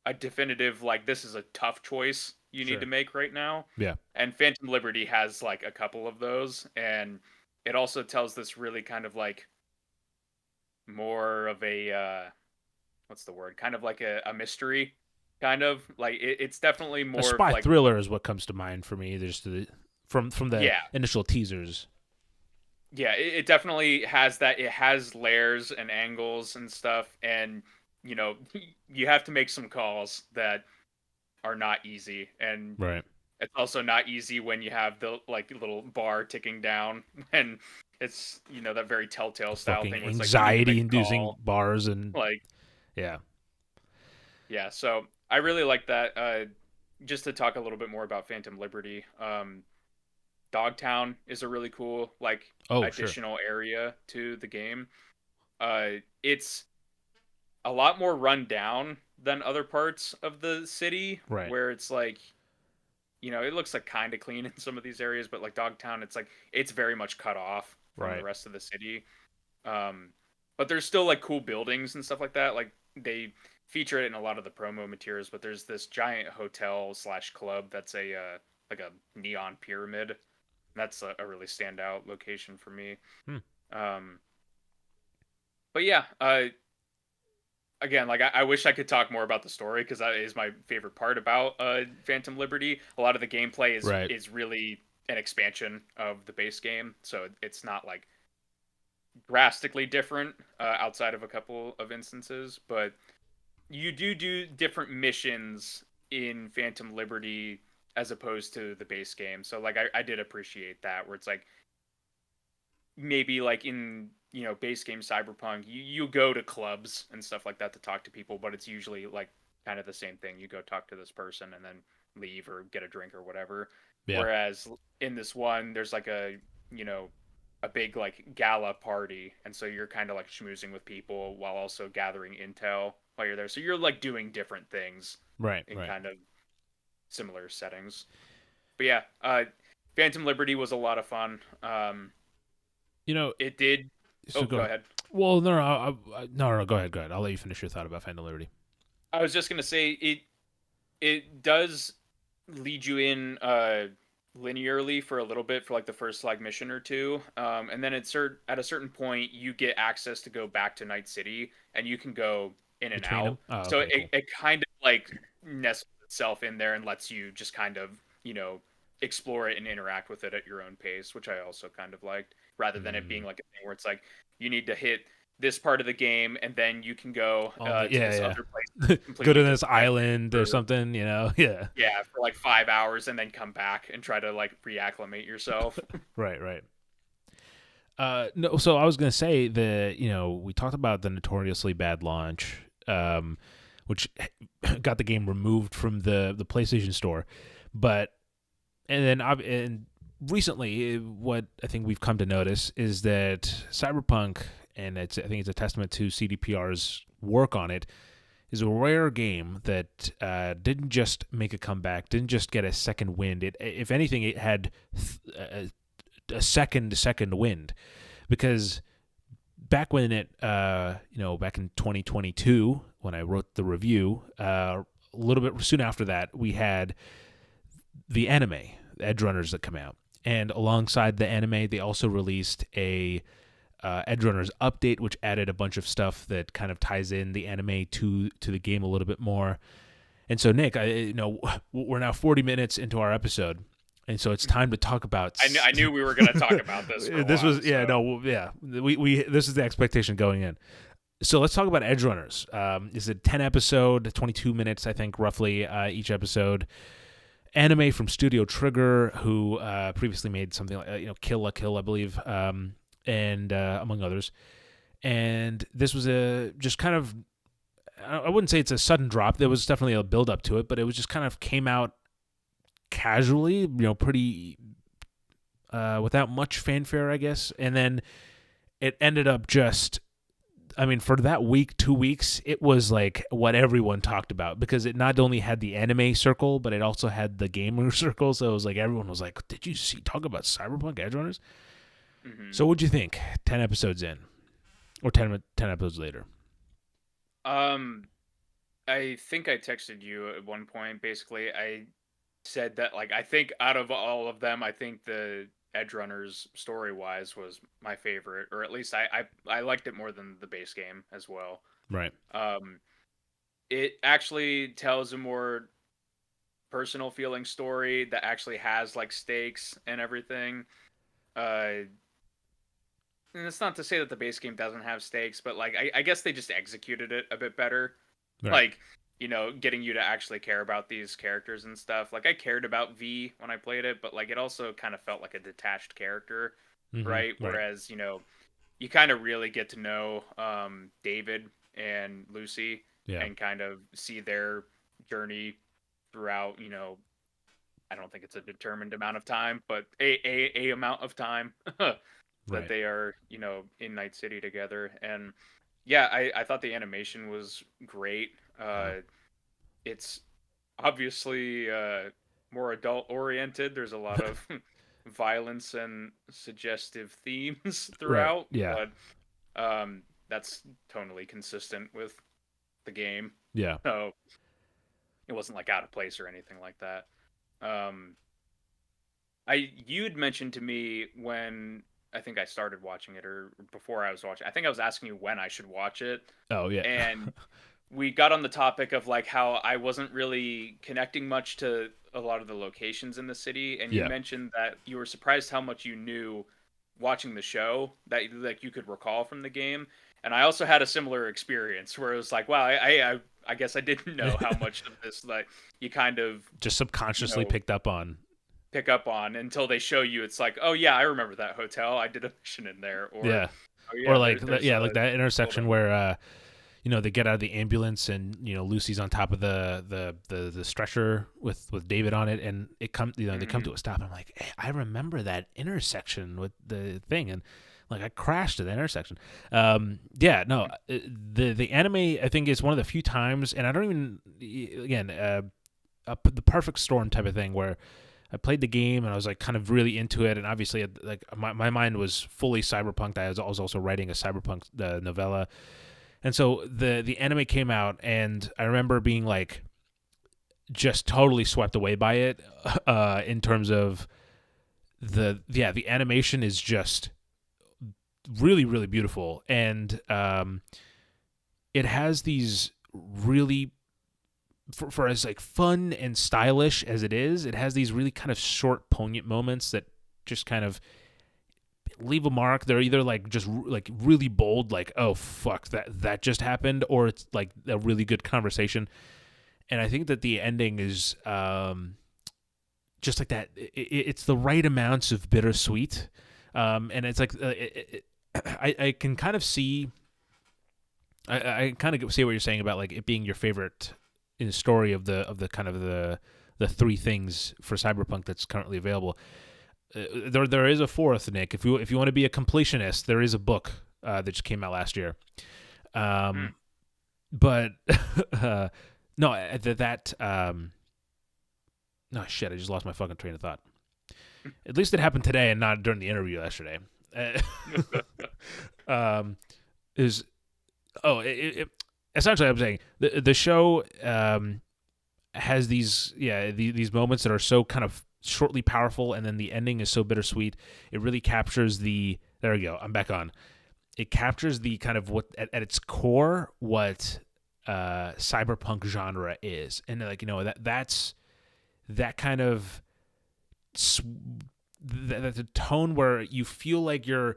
a definitive like this is a tough choice you need to sure. make right now. Yeah, And Phantom Liberty has like a couple of those, and it also tells this really kind of like more of a what's the word? Kind of like a mystery, kind of like it's definitely a more of spy like thriller is what comes to mind for me. From the yeah, initial teasers. yeah. It definitely has that. It has layers and angles and stuff, and you know you have to make some calls that are not easy, and Right. it's also not easy when you have the like little bar ticking down and it's that very telltale The style fucking thing where it's like you need to make a anxiety-inducing call. bars and Like yeah, yeah, so I really like that. Just to talk a little bit more about Phantom Liberty, Dogtown is a really cool like oh sure, additional area to the game. It's a lot more run down than other parts of the city right, where it's like it looks like kind of clean in some of these areas, but like Dogtown, it's like it's very much cut off from the right. rest of the city. Um, but there's still like cool buildings and stuff like that. Like they feature it in a lot of the promo materials. But there's this giant hotel slash club that's a like a neon pyramid. That's a really standout location for me. Hmm. Um, but yeah, again, like I wish I could talk more about the story because that is my favorite part about Phantom Liberty. A lot of the gameplay is Right. is really an expansion of the base game, so it's not like drastically different outside of a couple of instances, but you do different missions in Phantom Liberty as opposed to the base game. So like I did appreciate that where it's like maybe like in base game Cyberpunk, you go to clubs and stuff like that to talk to people, but it's usually like kind of the same thing. You go talk to this person and then leave or get a drink or whatever. Yeah. Whereas in this one, there's like you know a big like gala party, and so you're kind of like schmoozing with people while also gathering intel while you're there. So you're like doing different things Right. in Right. kind of similar settings. But yeah, Phantom Liberty was a lot of fun. You know, It did. Oh, so go go ahead. ahead. Well, no, no, go ahead, go ahead. I'll let you finish your thought about Phantom Liberty. I was just gonna say it does lead you in linearly for a little bit for like the first like mission or two, and then at a certain point you get access to go back to Night City and you can go in and Between them. out. Oh, So okay, cool. it kind of like nestles itself in there and lets you just kind of explore it and interact with it at your own pace, which I also kind of liked. rather than it being like a thing where it's like you need to hit this part of the game and then you can go to this other place. Go to Completely this island or something, Yeah. Yeah, for like 5 hours and then come back and try to like reacclimate yourself. Right. No, so I was gonna say we talked about the notoriously bad launch, which got the game removed from the PlayStation Store, and recently, what I think we've come to notice is that Cyberpunk, and I think it's a testament to CDPR's work on it, is a rare game that didn't just make a comeback, didn't just get a second wind. If anything, it had a second wind, because back when back in 2022, when I wrote the review, a little bit soon after that, we had the anime Edge Runners that come out, and alongside the anime, they also released a Edge Runners update, which added a bunch of stuff that kind of ties in the anime to the game a little bit more. And so, Nick, we're now 40 minutes into our episode, and so it's time to talk about. I knew we were going to talk about this. This is the expectation going in. So let's talk about Edge Runners. It's a 10 episode, 22 minutes, I think, roughly each episode. Anime from Studio Trigger, who previously made something like Kill la Kill, I believe, and among others. And this was just kind of, I wouldn't say it's a sudden drop. There was definitely a build up to it, but it was just kind of came out casually, pretty without much fanfare, I guess. And then it ended up just, for that week, 2 weeks, it was like what everyone talked about, because it not only had the anime circle, but it also had the gamer circle. So it was like everyone was like, "Did you talk about Cyberpunk Edge Runners?" Mm-hmm. So what'd you think? 10 episodes in, or 10 episodes later? I think I texted you at one point. Basically, I said that I think out of all of them, I think the Edge Runners story-wise was my favorite, or at least I liked it more than the base game as well. Right. It actually tells a more personal feeling story that actually has stakes and everything. And it's not to say that the base game doesn't have stakes, but I guess they just executed it a bit better. Right. Getting you to actually care about these characters and stuff. I cared about V when I played it, but it also kind of felt like a detached character, right? Whereas, you kind of really get to know David and Lucy, and kind of see their journey throughout, I don't think it's a determined amount of time, but a amount of time that they are, in Night City together. And yeah, I thought the animation was great. It's obviously more adult oriented. There's a lot of violence and suggestive themes throughout. Right. Yeah. But that's tonally consistent with the game. Yeah. So it wasn't out of place or anything like that. You'd mentioned to me when I think I started watching it, or before I was watching, I think I was asking you when I should watch it. Oh yeah. And we got on the topic of how I wasn't really connecting much to a lot of the locations in the city, and you mentioned that you were surprised how much you knew watching the show that you could recall from the game. And I also had a similar experience where it was wow, I guess I didn't know how much of this you kind of just subconsciously pick up on until they show you. It's oh yeah, I remember that hotel. I did a mission in there. Or that intersection where they get out of the ambulance and Lucy's on top of the stretcher with David on it, and it they come to a stop. And I'm like, hey, I remember that intersection with the thing, and I crashed at that intersection. The anime, I think, is one of the few times, and I don't even, the perfect storm type of thing where I played the game and I was kind of really into it, and obviously my mind was fully cyberpunk. I was also writing a cyberpunk novella, and so the anime came out, and I remember being just totally swept away by it. In terms of the animation is just really, really beautiful, and it has these really, for as fun and stylish as it is, it has these really kind of short, poignant moments that just kind of leave a mark. They're either like just like really bold, like, oh fuck, that just happened, or it's like a really good conversation. And I think that the ending is just like that. It's the right amounts of bittersweet, and it's like I can kind of see. I kind of see what you're saying about like it being your favorite in the story of the kind of the three things for Cyberpunk that's currently available. There is a fourth, Nick. If you want to be a completionist, there is a book that just came out last year. But no, no shit. I just lost my fucking train of thought. At least it happened today and not during the interview yesterday. Is essentially I'm saying the show has these moments that are so kind of shortly powerful, and then the ending is so bittersweet. It really captures there we go, I'm back on. It captures the kind of what at its core what cyberpunk genre is, and like that's that kind of the tone where you feel like you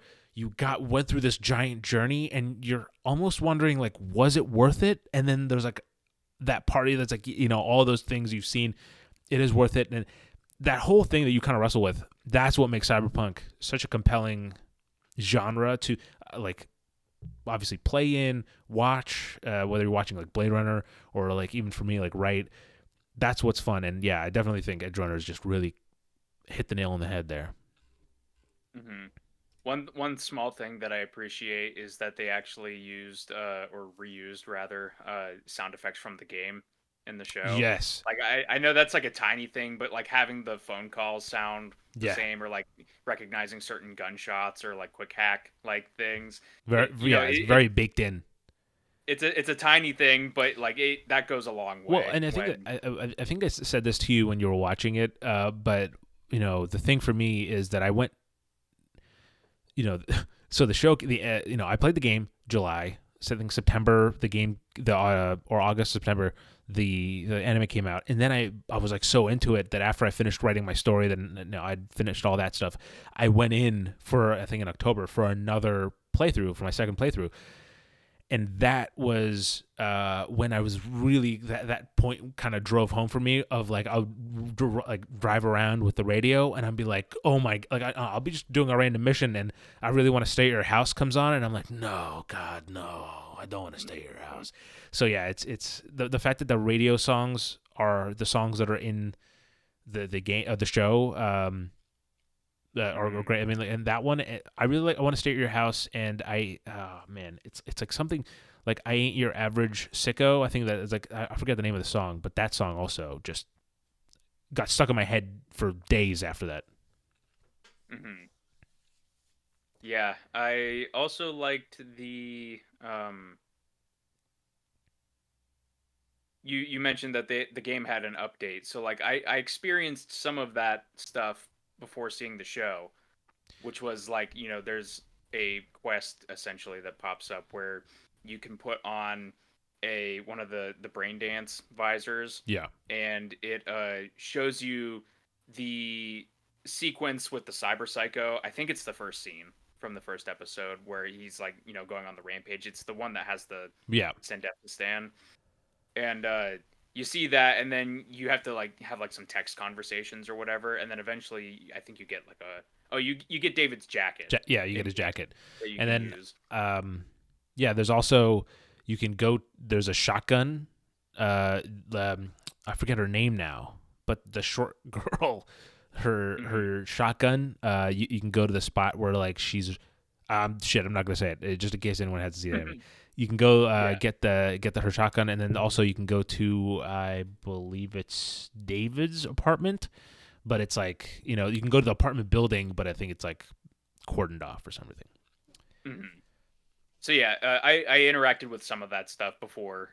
went through this giant journey and you're almost wondering like, was it worth it? And then there's like that party that's like, all those things you've seen, it is worth it. And that whole thing that you kind of wrestle with, that's what makes cyberpunk such a compelling genre to like obviously play in, watch, whether you're watching like Blade Runner or like even for me like that's what's fun. And yeah, I definitely think Edge Runners just really hit the nail on the head there. Mm-hmm. One small thing that I appreciate is that they actually used or reused rather sound effects from the game in the show. Yes. Like I know that's like a tiny thing, but like having the phone calls sound the same, or like recognizing certain gunshots or like quick hack like things. It's very baked in. It's a tiny thing, but like that goes a long way. Well, and I think I think I said this to you when you were watching it, but the thing for me is that I went. So the show, I played the game July, so I think September, the game, or August, September, the anime came out, and then I was like so into it that after I finished writing my story, then I'd finished all that stuff. I went in for I think in October for another playthrough, for my second playthrough. And that was when I was really that point kind of drove home for me of like I'll like drive around with the radio and I'd be like, oh my, like I'll be just doing a random mission and I really want to stay at your house comes on and I'm like, no, God, no, I don't want to stay at your house. So yeah, it's the fact that the radio songs are the songs that are in the game of the show. Are great. I mean, and that one, I really like. I want to stay at your house, and it's like something like I ain't your average sicko. I think that is like I forget the name of the song, but that song also just got stuck in my head for days after that. Mm-hmm. Yeah, I also liked the You mentioned that the game had an update, so like I experienced some of that stuff before seeing the show, which was like there's a quest essentially that pops up where you can put on one of the brain dance visors, and it shows you the sequence with the cyber psycho. I think it's the first scene from the first episode where he's like going on the rampage. It's the one that has the send death to Stan, and you see that, and then you have to like have like some text conversations or whatever, and then eventually I think you get like you get David's jacket. You get his jacket, and then use. There's also there's a shotgun. I forget her name now, but the short girl, her shotgun. You can go to the spot where like she's shit. I'm not gonna say it just in case anyone has to see that. You can go get her shotgun, and then also you can go to I believe it's David's apartment, but it's like you can go to the apartment building, but I think it's like cordoned off or something. Mm-hmm. So yeah, I interacted with some of that stuff before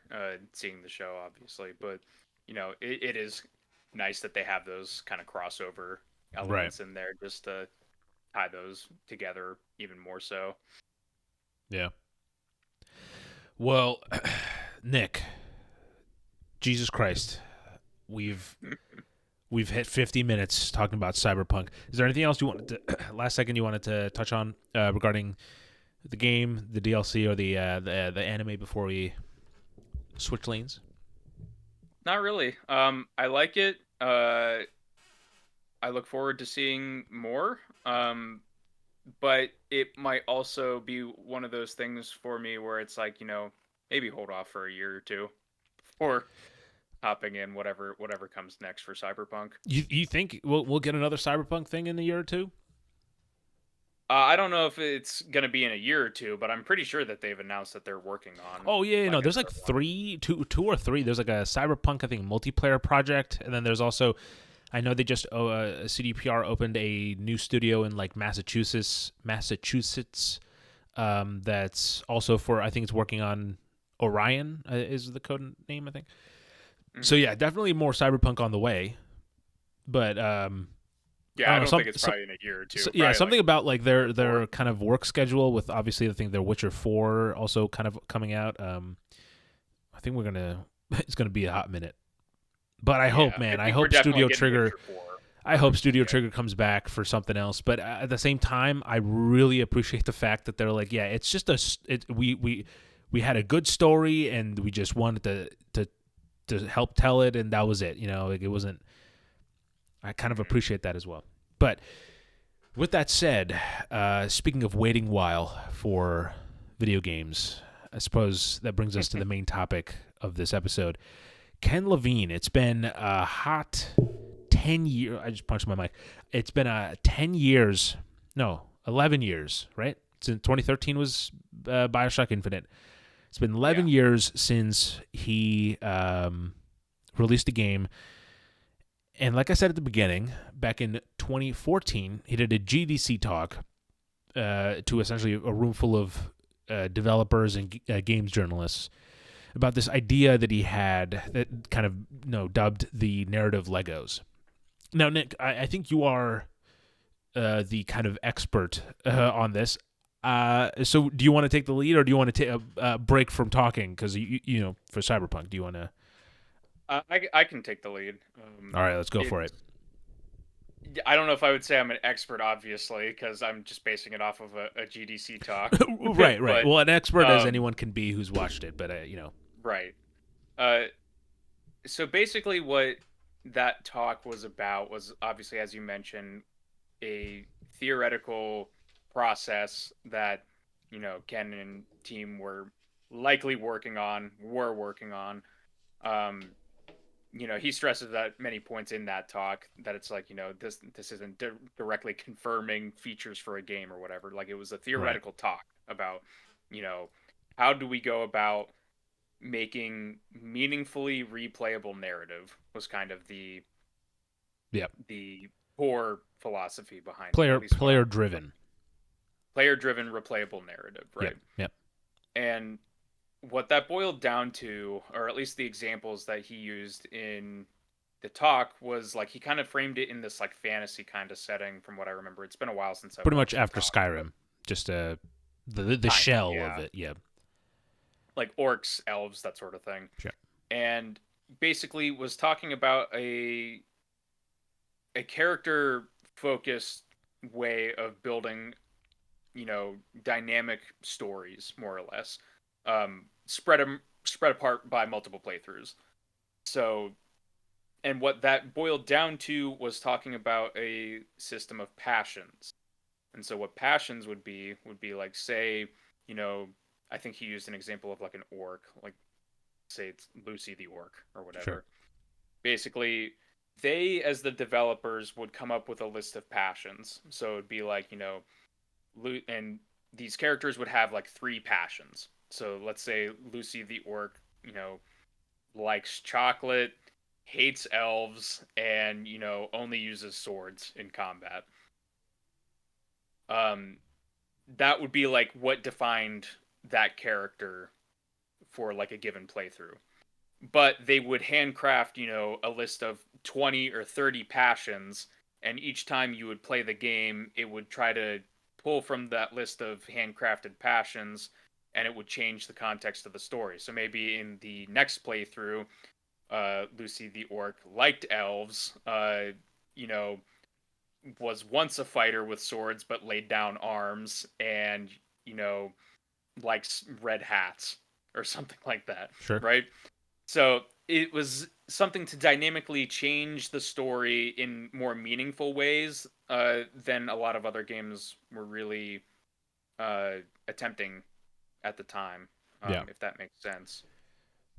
seeing the show, obviously, but it is nice that they have those kind of crossover elements in there just to tie those together even more so. Yeah. Well, Nick, Jesus Christ, we've we've hit 50 minutes talking about Cyberpunk. Is there anything else you wanted to last second you wanted to touch on regarding the game, the DLC, or the anime before we switch lanes? Not really. I like it. I look forward to seeing more. But it might also be one of those things for me where it's like, maybe hold off for a year or two before hopping in whatever comes next for Cyberpunk. You think we'll get another Cyberpunk thing in a year or two? I don't know if it's gonna be in a year or two, but I'm pretty sure that they've announced that they're working on. Oh yeah, no. Like There's like two or three. There's like a Cyberpunk, I think, multiplayer project, and then there's also, I know they just CDPR opened a new studio in like Massachusetts. That's also for, I think it's working on Orion is the code name, I think. Mm-hmm. So yeah, definitely more Cyberpunk on the way, but yeah, I don't think it's probably in a year or two. Yeah, something about like their kind of work schedule with, obviously, I think their Witcher 4 also kind of coming out. I think it's gonna be a hot minute. But I hope, man, I hope Studio Trigger Trigger comes back for something else. But at the same time, I really appreciate the fact that they're like, yeah, it's just we had a good story and we just wanted to help tell it, and that was it. Like it wasn't. I kind of appreciate that as well. But with that said, speaking of waiting while for video games, I suppose that brings us to the main topic of this episode. Ken Levine, it's been a hot 10 years. I just punched my mic. It's been 11 years, right? Since 2013 was BioShock Infinite. It's been 11 years since he released a game. And like I said at the beginning, back in 2014, he did a GDC talk to essentially a room full of developers and games journalists about this idea that he had that kind of dubbed the narrative Legos. Now, Nick, I think you are the kind of expert on this. So do you want to take the lead, or do you want to take a break from talking? Because, for Cyberpunk, do you want to... I can take the lead. All right, let's go for it. I don't know if I would say I'm an expert, obviously, because I'm just basing it off of a GDC talk. Right. But, well, an expert as anyone can be who's watched it, but Right. So basically, what that talk was about was, obviously, as you mentioned, a theoretical process that Ken and team were working on. He stresses at many points in that talk that it's like, this isn't directly confirming features for a game or whatever. Like, it was a theoretical talk about, how do we go about making meaningfully replayable narrative was kind of the core philosophy behind player driven replayable narrative, right? Yep. And what that boiled down to, or at least the examples that he used in the talk, was like he kind of framed it in this like fantasy kind of setting. From what I remember, it's been a while since I pretty much after Skyrim, just the shell of it, like orcs, elves, that sort of thing. Sure. And basically was talking about a character focused way of building, dynamic stories, more or less. Spread apart by multiple playthroughs. So, and what that boiled down to was talking about a system of passions. And so what passions would be like, say, I think he used an example of like an orc, like say it's Lucy the orc or whatever. Sure. Basically, they, as the developers, would come up with a list of passions. So it'd be like, and these characters would have like 3 passions. So let's say Lucy the orc, likes chocolate, hates elves, and, only uses swords in combat. That would be like what defined that character for like a given playthrough. But they would handcraft, a list of 20 or 30 passions, and each time you would play the game, it would try to pull from that list of handcrafted passions, and it would change the context of the story. So maybe in the next playthrough, Lucy the orc liked elves, you know, was once a fighter with swords but laid down arms, and likes red hats or something like that, Sure. right? So it was something to dynamically change the story in more meaningful ways than a lot of other games were really attempting at the time, Yeah. if that makes sense.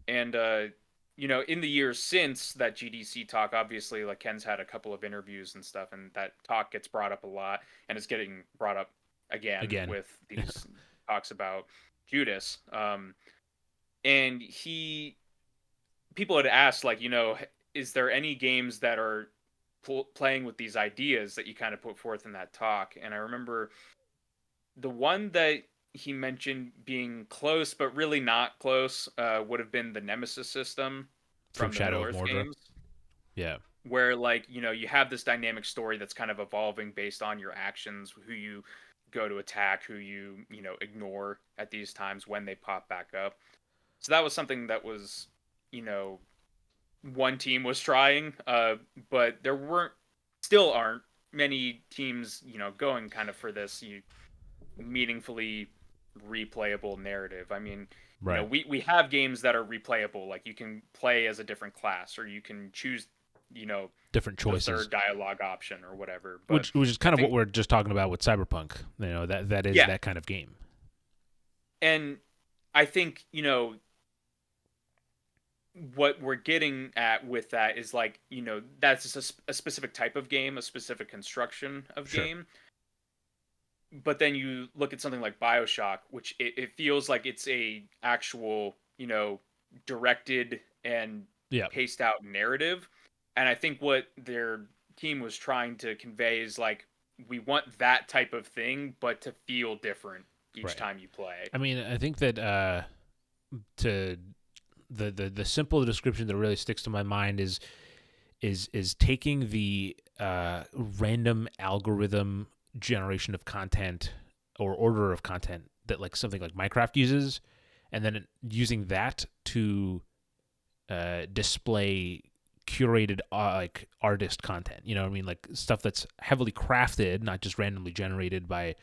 And in the years since that GDC talk, obviously, like Ken's had a couple of interviews and stuff, and that talk gets brought up a lot, and it's getting brought up again Again. with these talks about Judas. And people had asked, like, is there any games that are playing with these ideas that you kind of put forth in that talk? And I remember the one that he mentioned being close, but really not close, would have been the Nemesis system From from the Shadow Middle of Earth Mordor. games, Yeah. where, like, you have this dynamic story that's kind of evolving based on your actions, who you go to attack, who you ignore at these times when they pop back up. So that was something that was, one team was trying, but there still aren't many teams, going kind of for this meaningfully replayable narrative. I mean, Right. we have games that are replayable, like you can play as a different class, or you can choose, Different the choices. third dialogue option or whatever. But Which is I kind of what think, we're just talking about with Cyberpunk. That is yeah, that kind of game. and I think what we're getting at with that is, like, that's a specific type of game, a specific construction of Sure. game. But then you look at something like BioShock, which it feels like it's a actual, directed and Yeah. paced out narrative. And I think what their team was trying to convey is, like, we want that type of thing, but to feel different each Right. time you play. I mean, I think that to the simple description that really sticks to my mind is taking the random algorithm generation of content or order of content that, like, something like Minecraft uses, and then using that to display curated like artist content. You know what I mean? Like stuff that's heavily crafted, not just randomly generated by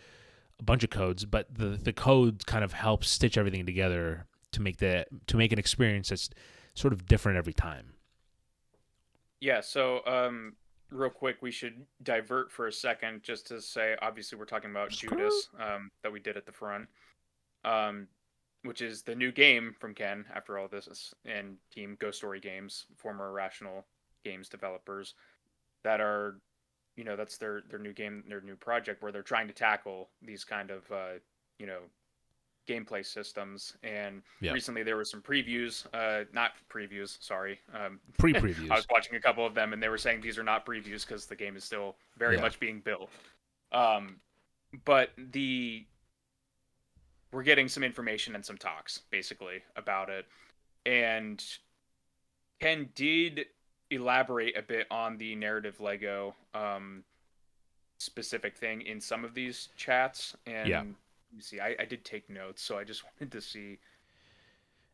a bunch of codes, but the code kind of helps stitch everything together to make an experience that's sort of different every time. Yeah, so real quick, we should divert for a second just to say, obviously, we're talking about Judas, that we did at the front, um, which is the new game from Ken after all this, and Team Ghost Story Games, former Irrational Games developers, that are, that's their new game, their new project, where they're trying to tackle these kind of, you know, gameplay systems. And Yeah. recently there were some previews, not previews, sorry. I was Pre-previews. watching a couple of them, and they were saying these are not previews because the game is still very Yeah. much being built. Um, but we're getting some information and some talks basically about it. And Ken did elaborate a bit on the narrative Lego specific thing in some of these chats. Yeah. And let me see, I did take notes, so I just wanted to see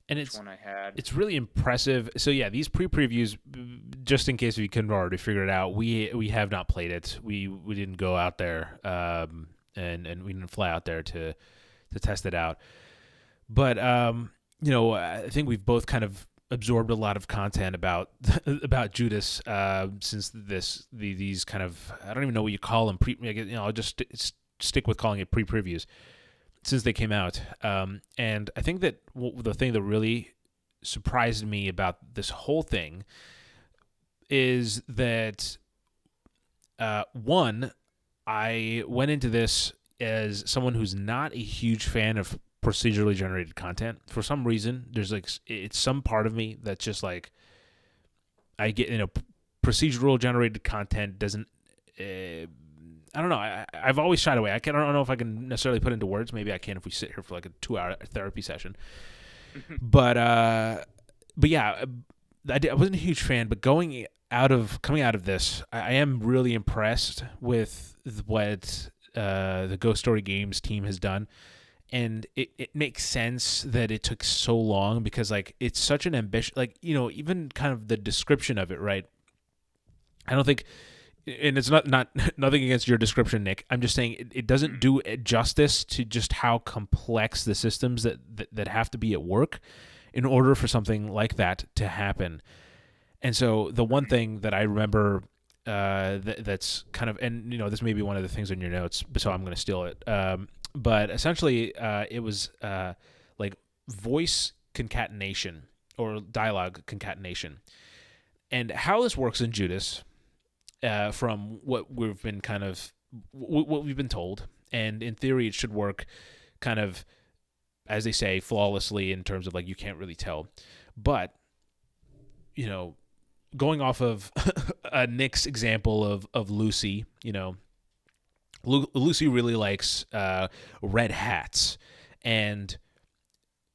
And which one I had. it's really impressive. So yeah, these pre-previews, just in case we couldn't already figure it out, we have not played it. We didn't go out there, and we didn't fly out there to test it out. But I think we've both kind of absorbed a lot of content about Judas since these kind of, I don't even know what you call them, I'll just stick with calling it pre-previews, since they came out. And I think that the thing that really surprised me about this whole thing is that, one, I went into this as someone who's not a huge fan of procedurally generated content. For some reason, there's like, it's some part of me that's just like, I get, procedural generated content doesn't, I don't know. I've always shied away. I don't know if I can necessarily put into words. Maybe I can if we sit here for like a 2-hour therapy session. But yeah, I wasn't a huge fan. But coming out of this, I am really impressed with what the Ghost Story Games team has done. and it makes sense that it took so long because like it's such an ambition, like, you know, even kind of the description of it, right? I don't think, and it's not nothing against your description, Nick. I'm just saying it doesn't do justice to just how complex the systems that have to be at work in order for something like that to happen. And so the one thing that I remember that's kind of, and you know, this may be one of the things in your notes, so I'm going to steal it. But essentially, it was like voice concatenation or dialogue concatenation. And how this works in Judas, from what we've been kind of what we've been told, and in theory, it should work kind of, as they say, flawlessly in terms of like you can't really tell. But you know, going off of Nick's example of Lucy, you know, Lucy really likes red hats, and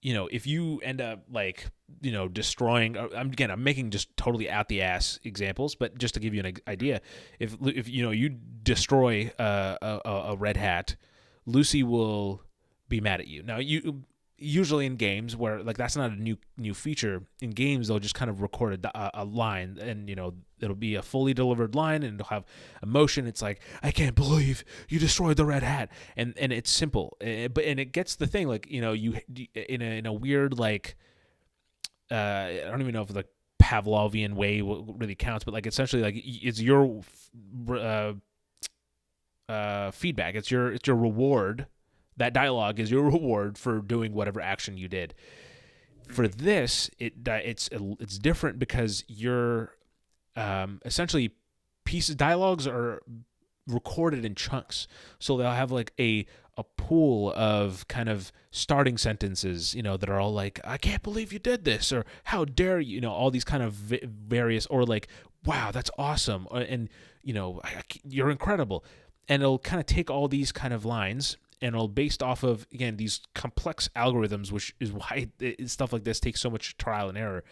you know, if you end up like, you know, destroying, I'm making just totally out the ass examples, but just to give you an idea, if you know you destroy a red hat, Lucy will be mad at you. Now usually in games where like that's not a new feature, in games they'll just kind of record a line, and you know it'll be a fully delivered line and it'll have emotion. It's like, I can't believe you destroyed the red hat, and it's simple, but it gets the thing, like, you know, you in a weird like I don't even know if the Pavlovian way really counts, but like essentially like it's your feedback, it's your reward. That dialogue is your reward for doing whatever action you did. For this, it's different because you're essentially dialogues are recorded in chunks, so they'll have like a pool of kind of starting sentences, you know, that are all like, I can't believe you did this, or how dare you, you know, all these kind of various, or like, wow, that's awesome, and you know, you're incredible. And it'll kind of take all these kind of lines, and it'll based off of, again, these complex algorithms, which is why stuff like this takes so much trial and error.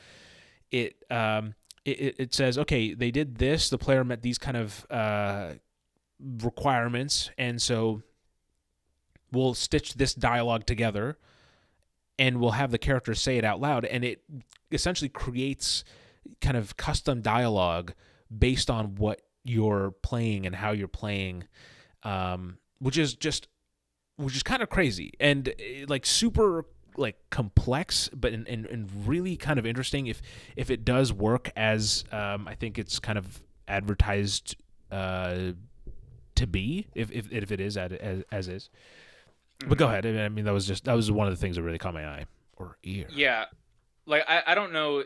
It says, okay, they did this, the player met these kind of requirements, and so we'll stitch this dialogue together, and we'll have the character say it out loud, and it essentially creates kind of custom dialogue based on what you're playing and how you're playing, which is kind of crazy and like super like complex, but and really kind of interesting if it does work as I think it's kind of advertised to be, if it is as is. But go ahead. I mean, that was one of the things that really caught my eye or ear. Yeah, like I don't know,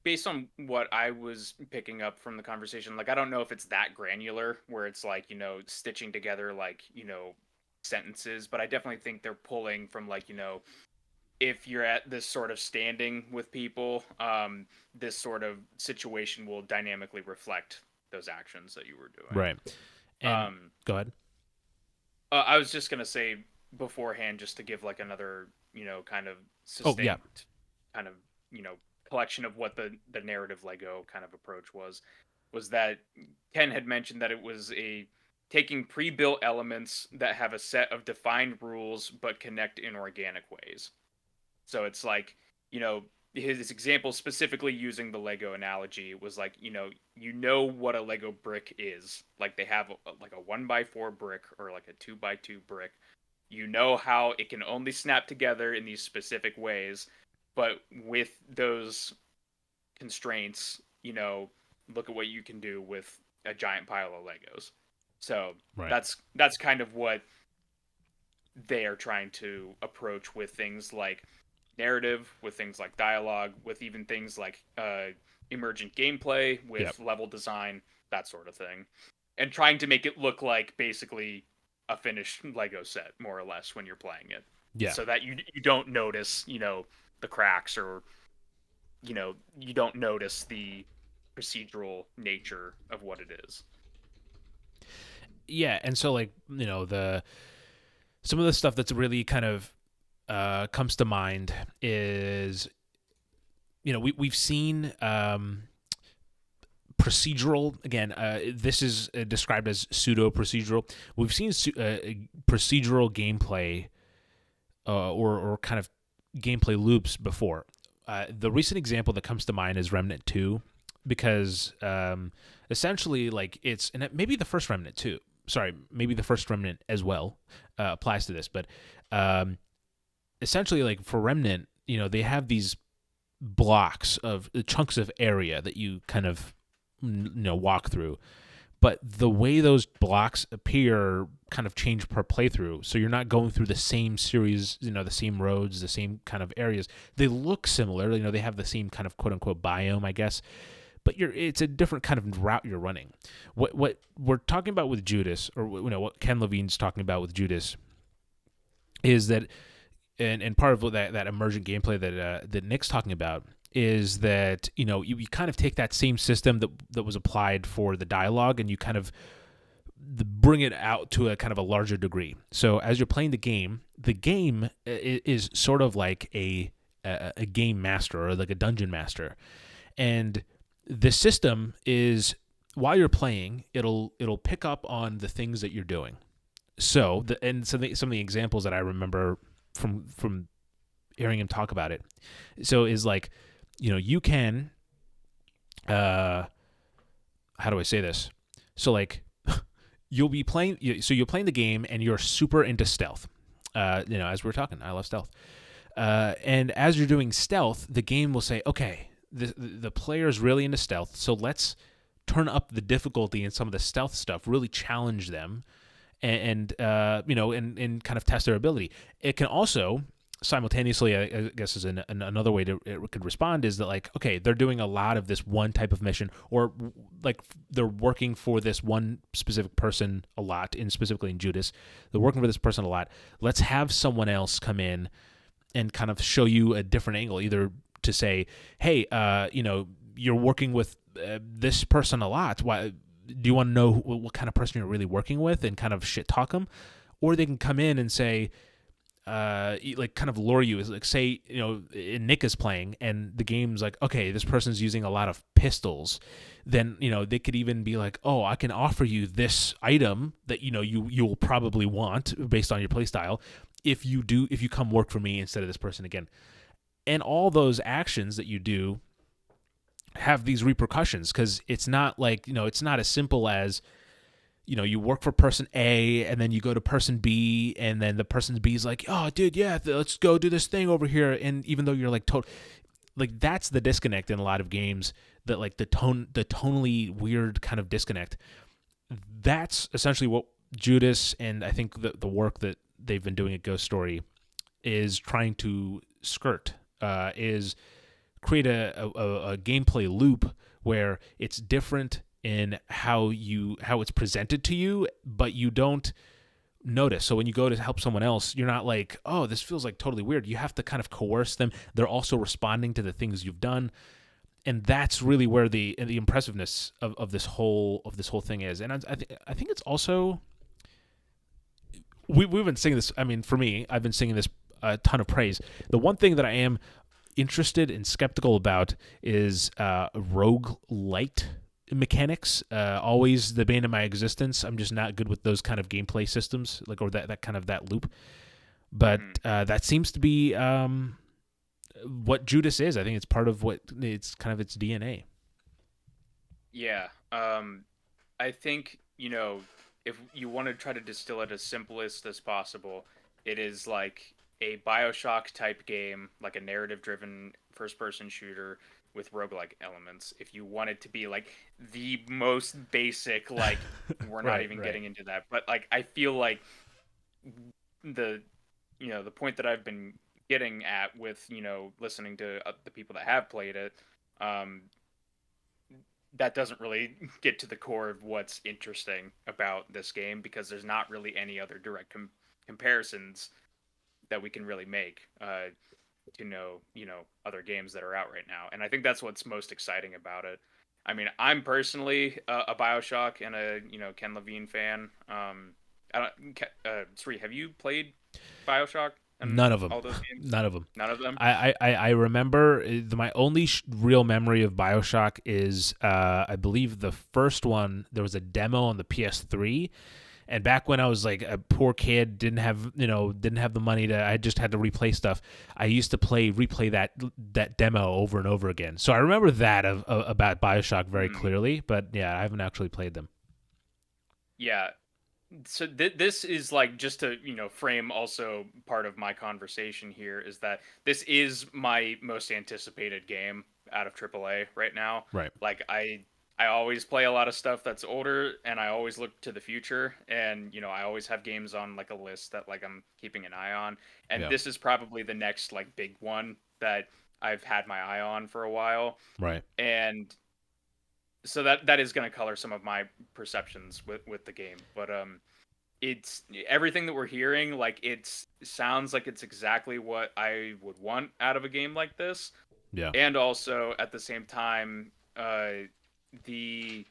based on what I was picking up from the conversation, like I don't know if it's that granular where it's like, you know, stitching together like, you know, sentences, but I definitely think they're pulling from like, you know, if you're at this sort of standing with people, this sort of situation will dynamically reflect those actions that you were doing. Right. And go ahead. I was just gonna say beforehand, just to give like another, you know, kind of succinct kind of, you know, collection of what the narrative Lego kind of approach was that Ken had mentioned that it was taking pre-built elements that have a set of defined rules but connect in organic ways. So it's like, you know, his example specifically using the Lego analogy was like, you know what a Lego brick is. Like they have like a 1x4 brick or like a 2x2 brick. You know how it can only snap together in these specific ways, but with those constraints, you know, look at what you can do with a giant pile of Legos. So that's kind of what they are trying to approach with things like narrative, with things like dialogue, with even things like emergent gameplay, with level design, that sort of thing. And trying to make it look like basically a finished Lego set, more or less, when you're playing it. Yeah. So that you don't notice, you know, the cracks, or, you know, you don't notice the procedural nature of what it is. Yeah, and so like, you know, some of the stuff that's really kind of comes to mind is, you know, we've seen procedural, again, this is described as pseudo procedural. We've seen procedural gameplay or kind of gameplay loops before. The recent example that comes to mind is Remnant 2, because essentially, like, and maybe the first Remnant too. Sorry, maybe the first Remnant as well applies to this, but essentially, like, for Remnant, they have these blocks of chunks of area that you kind of walk through, but the way those blocks appear kind of change per playthrough. So you're not going through the same series, the same roads, the same kind of areas. They look similar, they have the same kind of quote unquote biome, I guess, but it's a different kind of route you're running. What we're talking about with Judas, or what Ken Levine's talking about with Judas, is that, and part of that emergent gameplay that Nick's talking about is that you kind of take that same system that was applied for the dialogue, and you kind of bring it out to a kind of a larger degree. So as you're playing the game is sort of like a game master, or like a dungeon master, and the system is, while you're playing, it'll pick up on the things that you're doing. So some of the examples that I remember from hearing him talk about it, so is like, you can, how do I say this? So like, you'll playing the game and you're super into stealth. As we were talking, I love stealth. And as you're doing stealth, the game will say, okay, the player's really into stealth, so let's turn up the difficulty in some of the stealth stuff, really challenge them, and kind of test their ability. It can also simultaneously, I guess, is another way it could respond, is that, like, okay, they're doing a lot of this one type of mission, or like they're working for this one specific person a lot, specifically in Judas, they're working for this person a lot. Let's have someone else come in and kind of show you a different angle, either to say, hey, you're working with this person a lot. Why do you want to know what kind of person you're really working with, and kind of shit talk them? Or they can come in and say, like, kind of lure you, is like, say, Nick is playing and the game's like, okay, this person's using a lot of pistols, then they could even be like, oh, I can offer you this item that you'll probably want based on your playstyle if you come work for me instead of this person again. And all those actions that you do have these repercussions, because it's not like, it's not as simple as, you work for person A and then you go to person B, and then the person B is like, oh, dude, yeah, let's go do this thing over here. And even though you're like, like, that's the disconnect in a lot of games, that like the tonally weird kind of disconnect. That's essentially what Judas, and I think the work that they've been doing at Ghost Story is trying to skirt, is create a gameplay loop where it's different in how it's presented to you, but you don't notice. So when you go to help someone else, you're not like, oh, this feels like totally weird. You have to kind of coerce them. They're also responding to the things you've done, and that's really where the impressiveness of this whole thing is. And I think it's also, we've been singing this. I mean, for me, I've been singing this a ton of praise. The one thing that I am interested and skeptical about is roguelite mechanics. Always the bane of my existence. I'm just not good with those kind of gameplay systems, like, or that kind of that loop. But that seems to be what Judas is. I think it's part of what it's kind of its DNA. Yeah. I think, if you want to try to distill it as simplest as possible, it is like a BioShock type game, like a narrative-driven first-person shooter with roguelike elements. If you want it to be like the most basic, like, we're not even getting into that, but like, I feel like the point that I've been getting at with, listening to the people that have played it, that doesn't really get to the core of what's interesting about this game, because there's not really any other direct comparisons that we can really make to know other games that are out right now. And I think that's what's most exciting about it. I mean, I'm personally a BioShock and a Ken Levine fan. Sri, have you played BioShock? None of them. All those games? None of them. None of them. I remember my only real memory of BioShock is I believe the first one. There was a demo on the PS3, And back when I was like a poor kid, didn't have the money I just had to replay stuff. I used to replay that demo over and over again. So I remember that about BioShock very clearly, but yeah, I haven't actually played them. Yeah. So this is like, just to frame also part of my conversation here, is that this is my most anticipated game out of AAA right now. Right. Like I always play a lot of stuff that's older, and I always look to the future, and I always have games on like a list that like I'm keeping an eye on, and Yeah. this is probably the next like big one that I've had my eye on for a while. Right. And so that is going to color some of my perceptions with the game, but it's everything that we're hearing, like it sounds like it's exactly what I would want out of a game like this. Yeah. And also at the same time, the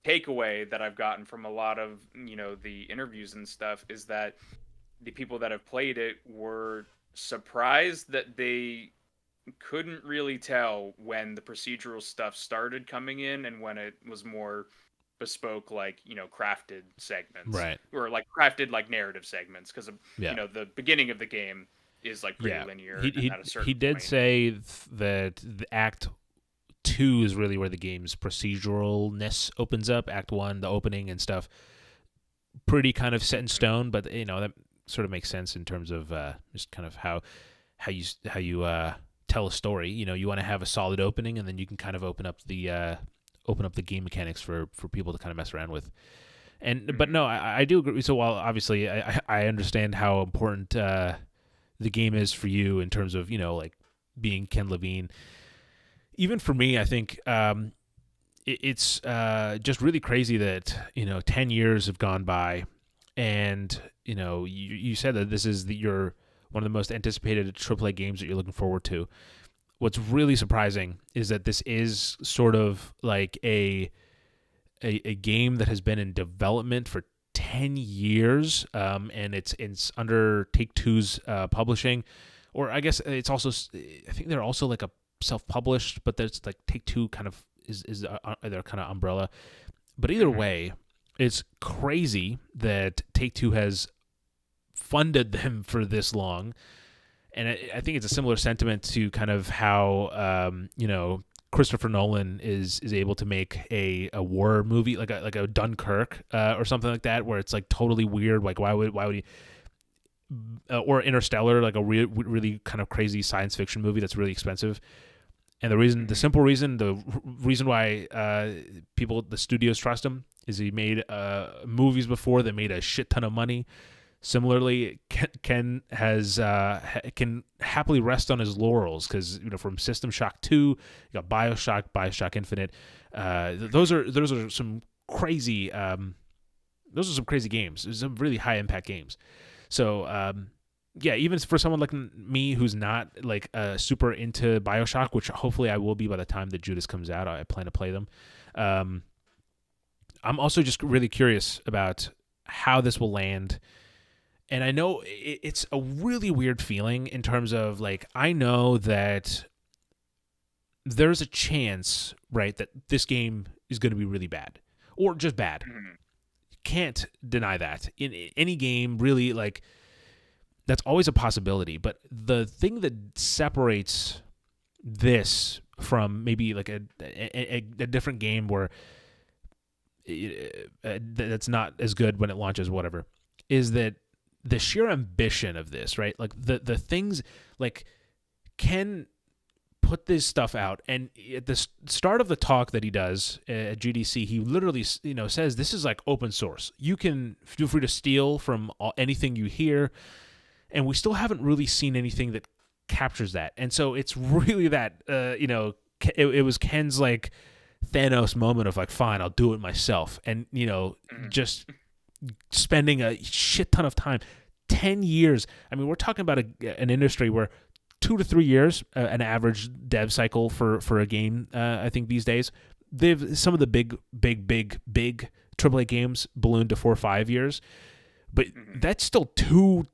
takeaway that I've gotten from a lot of the interviews and stuff is that the people that have played it were surprised that they couldn't really tell when the procedural stuff started coming in and when it was more bespoke, like crafted segments, Right. or like crafted like narrative segments, because Yeah. the beginning of the game is like pretty linear. He did say that the Act 2 is really where the game's proceduralness opens up. Act 1, the opening and stuff, pretty kind of set in stone, but that sort of makes sense in terms of just kind of how you tell a story. You want to have a solid opening, and then you can kind of open up the game mechanics for people to kind of mess around with. But no, I do agree. So while obviously I understand how important the game is for you in terms of like being Ken Levine, even for me, I think it's just really crazy that 10 years have gone by, and you said that this is your one of the most anticipated AAA games that you're looking forward to. What's really surprising is that this is sort of like a game that has been in development for 10 years, and it's under Take-Two's publishing, or I guess it's also, I think they're also like a self-published, but there's like Take-Two kind of is their kind of umbrella. But either way, it's crazy that Take-Two has funded them for this long. And I think it's a similar sentiment to kind of how Christopher Nolan is able to make a war movie like a Dunkirk or something like that, where it's like totally weird. Like why would he? Or Interstellar, like a really kind of crazy science fiction movie that's really expensive. And the simple reason why the studios trust him is he made movies before that made a shit ton of money. Similarly, Ken can happily rest on his laurels because from System Shock 2, you got BioShock Infinite. Those are some crazy games. Some really high impact games. So yeah, even for someone like me who's not like super into BioShock, which hopefully I will be by the time that Judas comes out, I plan to play them. I'm also just really curious about how this will land. And I know it's a really weird feeling in terms of like, I know that there's a chance, right, that this game is going to be really bad or just bad. Can't deny that in any game, really. Like, that's always a possibility. But the thing that separates this from maybe like a different game where that's not as good when it launches, whatever, is that the sheer ambition of this, right? Like the things, like Ken put this stuff out, and at the start of the talk that he does at GDC, he literally says this is like open source. You can feel free to steal from anything you hear, and we still haven't really seen anything that captures that. And so it's really that it was Ken's like Thanos moment of like, fine, I'll do it myself, and just spending a shit ton of time, 10 years. I mean, we're talking about an industry where 2 to 3 years, an average dev cycle for a game. I think these days, some of the big AAA games ballooned to 4 or 5 years, but that's still two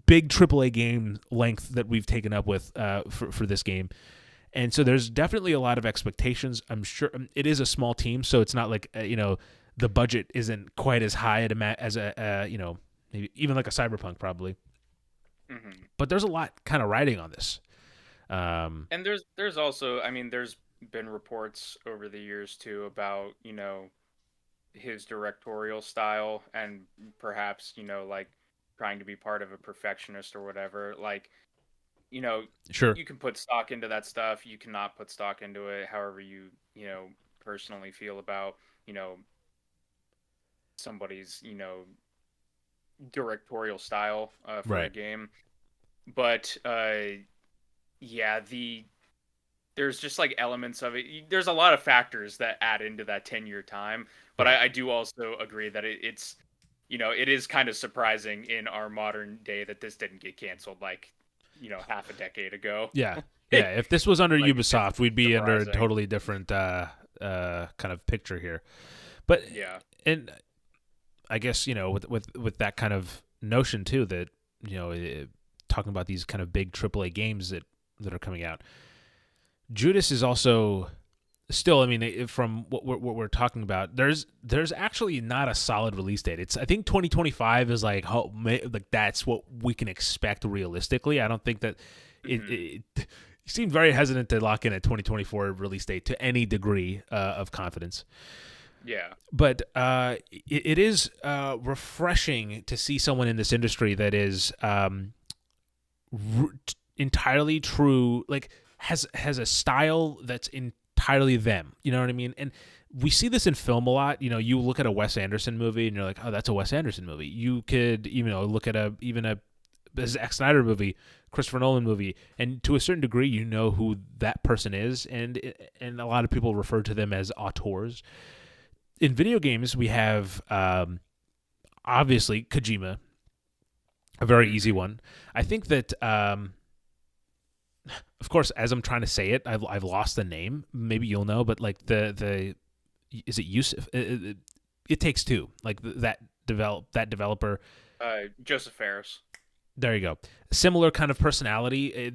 big AAA game length that we've taken up with for this game. And so there's definitely a lot of expectations. I'm sure it is a small team, so it's not like the budget isn't quite as high as a maybe even like a Cyberpunk probably. Hmm. But there's a lot kind of riding on this. And there's also, I mean, there's been reports over the years too about, his directorial style and perhaps, like trying to be part of a perfectionist or whatever. Like, you know, Sure. you can put stock into that stuff. You cannot put stock into it however personally feel about, you know, somebody's, directorial style for a Right. game. But yeah, there's just like elements of it. There's a lot of factors that add into that 10-year time. But Right. I do also agree that it's, it is kind of surprising in our modern day that this didn't get canceled like, half a decade ago. Yeah. Yeah. If this was under Like, it's Ubisoft, we'd be under a surprising. totally different kind of picture here. But Yeah. and I guess with that kind of notion too that talking about these kind of big AAA games that are coming out, Judas is also still. I mean, from what we're talking about, there's actually not a solid release date. It's I think 2025 is like that's what we can expect realistically. I don't think that Hmm. it you seem very hesitant to lock in a 2024 release date to any degree of confidence. Yeah. But it is refreshing to see someone in this industry that is entirely true, like has a style that's entirely them. You know what I mean? And we see this in film a lot. You look at a Wes Anderson movie and you're like, oh, that's a Wes Anderson movie. You could look at a Zack Snyder movie, Christopher Nolan movie, and to a certain degree, you know who that person is, and a lot of people refer to them as auteurs. In video games, we have obviously Kojima, a very easy Hmm. one. I think that, of course, as I'm trying to say it, I've lost the name. Maybe you'll know, but like the is it Yusuf? It Takes Two. Like that developer. Joseph Ferris. There you go. Similar kind of personality.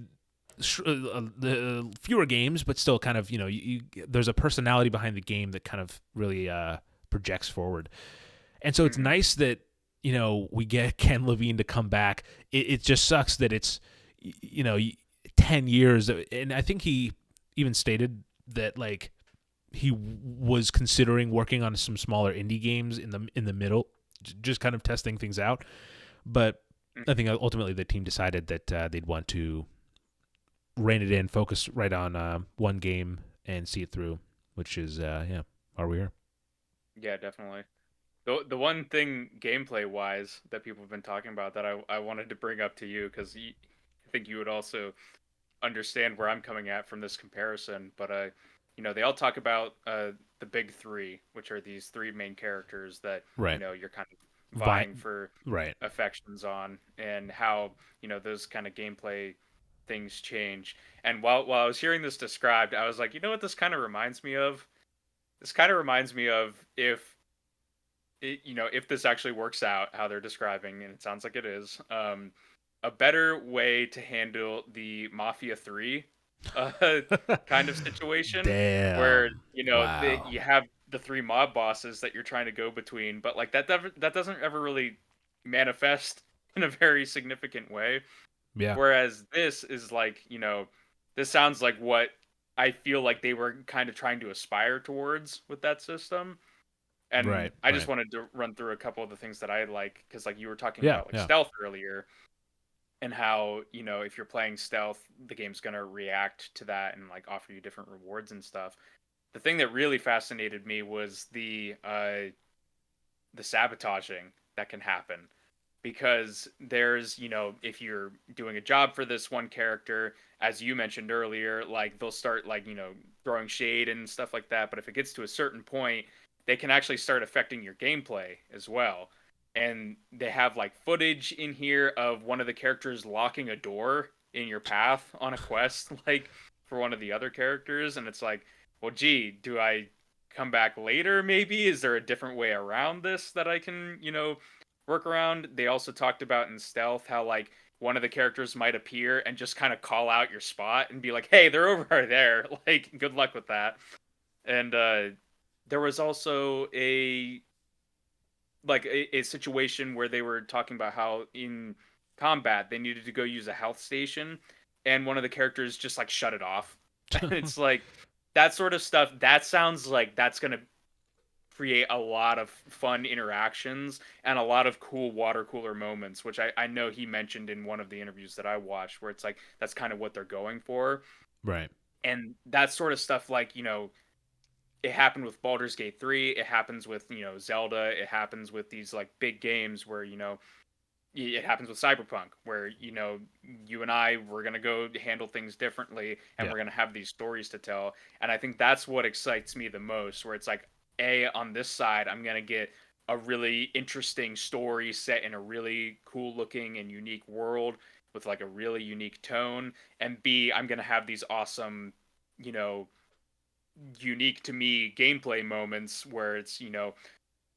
The fewer games, but still kind of there's a personality behind the game that kind of really projects forward. And so it's Hmm. nice that we get Ken Levine to come back. It just sucks that it's 10 years, and I think he even stated that like he was considering working on some smaller indie games in the middle, just kind of testing things out. But I think ultimately the team decided that they'd want to rein it in, focus right on one game and see it through, which is why we're here. Yeah, definitely. The one thing gameplay wise that people have been talking about that I wanted to bring up to you because I think you would also understand where I'm coming at from this comparison. But they all talk about the big three, which are these three main characters that Right. you're kind of Vi- vying for right. affections on, and how those kind of gameplay things change. And while I was hearing this described, I was like, you know what this kind of reminds me of? This kind of reminds me of if this actually works out how they're describing, and it sounds like it is, a better way to handle the Mafia 3 uh, kind of situation where, Damn. Wow. you have the three mob bosses that you're trying to go between, but like that doesn't ever really manifest in a very significant way. Yeah. Whereas this is like, this sounds like what I feel like they were kind of trying to aspire towards with that system. And Right. I just Right. wanted to run through a couple of the things that I like because, like, you were talking Yeah. about like Yeah. stealth earlier, and how if you're playing stealth, the game's gonna react to that and like offer you different rewards and stuff. The thing that really fascinated me was the sabotaging that can happen because there's if you're doing a job for this one character, as you mentioned earlier, like they'll start like throwing shade and stuff like that, but if it gets to a certain point, they can actually start affecting your gameplay as well. And they have like footage in here of one of the characters locking a door in your path on a quest like for one of the other characters, and it's like, well, gee, do I come back later? Maybe is there a different way around this that I can work around? They also talked about in stealth how like one of the characters might appear and just kind of call out your spot and be like, hey, they're over there, like good luck with that. And there was also like a situation where they were talking about how in combat they needed to go use a health station, and one of the characters just like shut it off. And it's like that sort of stuff. That sounds like that's gonna create a lot of fun interactions and a lot of cool water cooler moments, which I know he mentioned in one of the interviews that I watched, where it's like that's kind of what they're going for. Right. And that sort of stuff, like, it happened with Baldur's Gate 3, it happens with, Zelda, it happens with these like big games where, it happens with Cyberpunk, where, you and I, we're going to go handle things differently and Yeah. we're going to have these stories to tell. And I think that's what excites me the most, where it's like, on this side, I'm going to get a really interesting story set in a really cool looking and unique world with like a really unique tone. And B, I'm going to have these awesome, you know, unique to me gameplay moments where it's,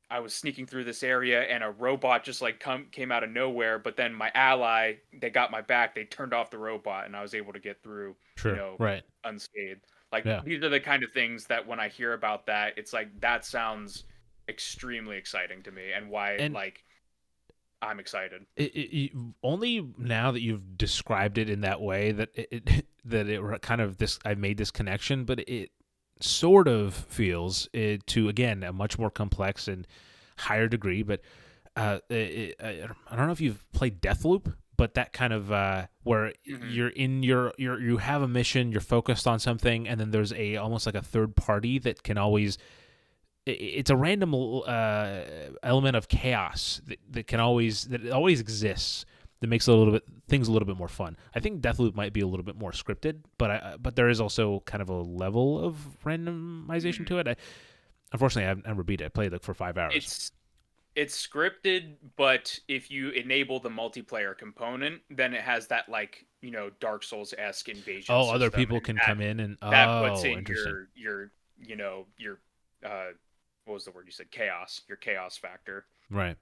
I was sneaking through this area and a robot just like came out of nowhere, but then my ally, they got my back, they turned off the robot and I was able to get through, Sure. Right. unscathed. Like Yeah. these are the kind of things that when I hear about that, it's like that sounds extremely exciting to me, and why And like I'm excited. only now that you've described it in that way that that it kind of this I made this connection, but it sort of feels it to again a much more complex and higher degree. But I don't know if you've played Deathloop, but that kind of where Hmm. you're in you have a mission, you're focused on something, and then there's a almost like a third party that can always it's a random element of chaos that always exists that makes things a little bit more fun. I think Deathloop might be a little bit more scripted, but there is also kind of a level of randomization Hmm. to it. Unfortunately, I've never beat it. I played like for 5 hours. It's scripted, but if you enable the multiplayer component, then it has that like Dark Souls-esque invasion Oh, other system, people and can come in and that puts oh, in interesting. your uh what was the word you said, chaos, your chaos factor. Right.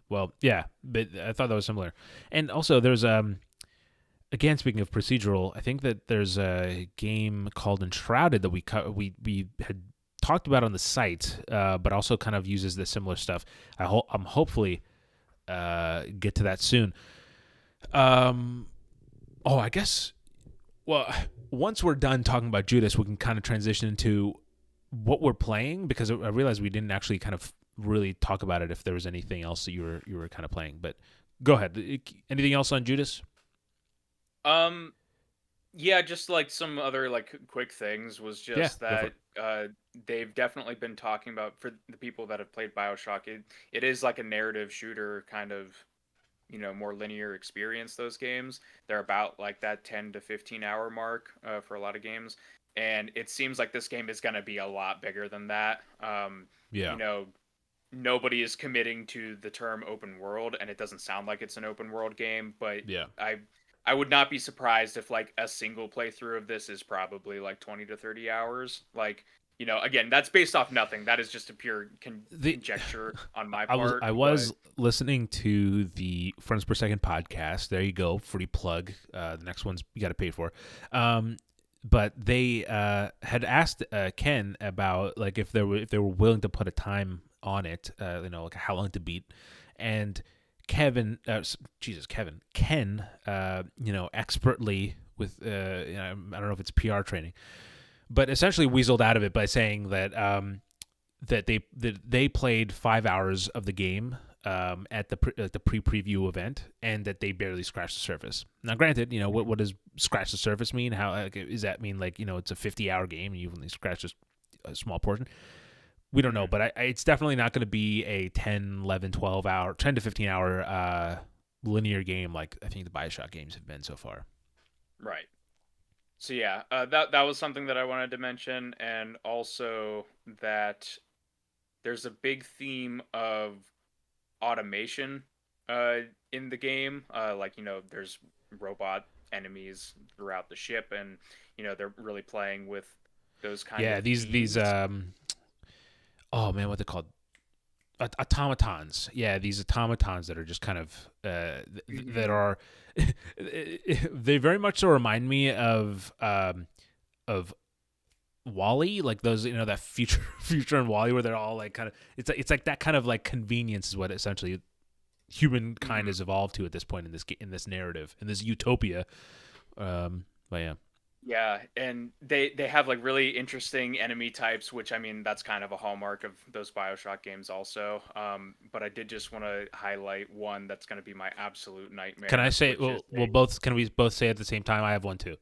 Well, yeah, but I thought that was similar. And also, there's again, speaking of procedural, I think that there's a game called Enshrouded that we had talked about on the site, but also kind of uses the similar stuff. I'm hopefully get to that soon. Um, oh, I guess. Well, once we're done talking about Judas, we can kind of transition into what we're playing because I realized we didn't actually kind of really talk about it. If there was anything else that you were kind of playing, but go ahead. Anything else on Judas? Um, yeah, just like some other like quick things was Yeah, just go for that it. they've definitely been talking about, for the people that have played BioShock, it is like a narrative shooter kind of, more linear experience. Those games, they're about like that 10 to 15 hour mark for a lot of games, and it seems like this game is going to be a lot bigger than that. You Yeah, know, nobody is committing to the term open world, and it doesn't sound like it's an open world game, but yeah. I would not be surprised if like a single playthrough of this is probably like 20 to 30 hours. Like, again, that's based off nothing. That is just a pure The conjecture on my I was part, I but was listening to the Friends Per Second podcast. There you go, free plug. The next one's you got to pay for. But they had asked Ken about like if they were willing to put a time on it, like how long to beat, and Ken, expertly with I don't know if it's PR training, but essentially weaseled out of it by saying that they played 5 hours of the game at the pre-preview event, and that they barely scratched the surface. Now, granted, what does scratch the surface mean? How does that mean? Like it's a 50-hour game and you've only scratched a small portion. We don't know, mhm, but it's definitely not going to be a 10, 11, 12 hour, 10 to 15 hour linear game like I think the BioShock games have been so far. right. So yeah, that was something that I wanted to mention, and also that there's a big theme of automation uh, in the game. Like there's robot enemies throughout the ship, and they're really playing with those kind Yeah, of these themes. oh man, what they called automatons. Yeah, these automatons that are just kind of that Hmm. are they very much so remind me of Wall-E, like those, that future and Wall-E where they're all like kind of, it's like that kind of like convenience is what essentially humankind has evolved to at this point in this narrative, in this utopia. But yeah. Yeah, and they have like really interesting enemy types, which I mean that's kind of a hallmark of those BioShock games also. But I did just want to highlight one that's going to be my absolute Can I nightmare, say? which is Can we both say at the same time? I have one too.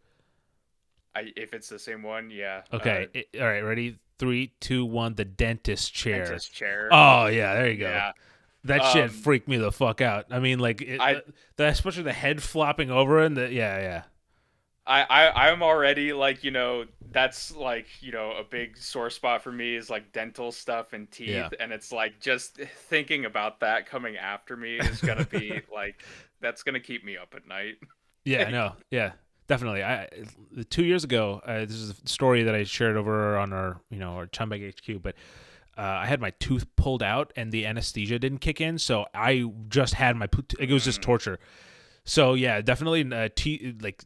if it's the same one, yeah. Okay. All right. Ready? 3, 2, 1. The dentist chair. Dentist chair. Oh yeah, there you go. Yeah. That shit freaked me the fuck out. I mean, like, especially the head flopping over and yeah. I'm already like, that's like, a big sore spot for me is like dental stuff and teeth. Yeah. And it's like just thinking about that coming after me is going to be like, that's going to keep me up at night. Yeah, no. Yeah, definitely. 2 years ago, this is a story that I shared over on our Chumbag HQ, but I had my tooth pulled out and the anesthesia didn't kick in. So I just had it was just torture. So yeah, definitely like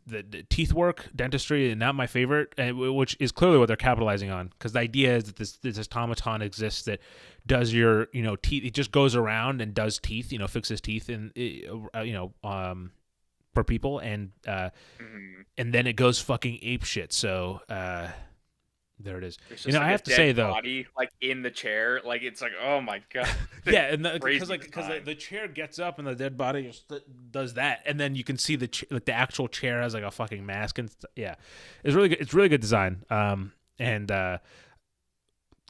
the teeth work, dentistry, not my favorite, which is clearly what they're capitalizing on. Because the idea is that this automaton exists that does your teeth. It just goes around and does teeth, fixes teeth, and for people, and then it goes fucking ape shit. So there it is. It's just I have to say though, body, like in the chair, like it's like, oh my god. Yeah, and because the chair gets up and the dead body just does that, and then you can see the actual chair has like a fucking mask and yeah, it's really good. It's really good design. And as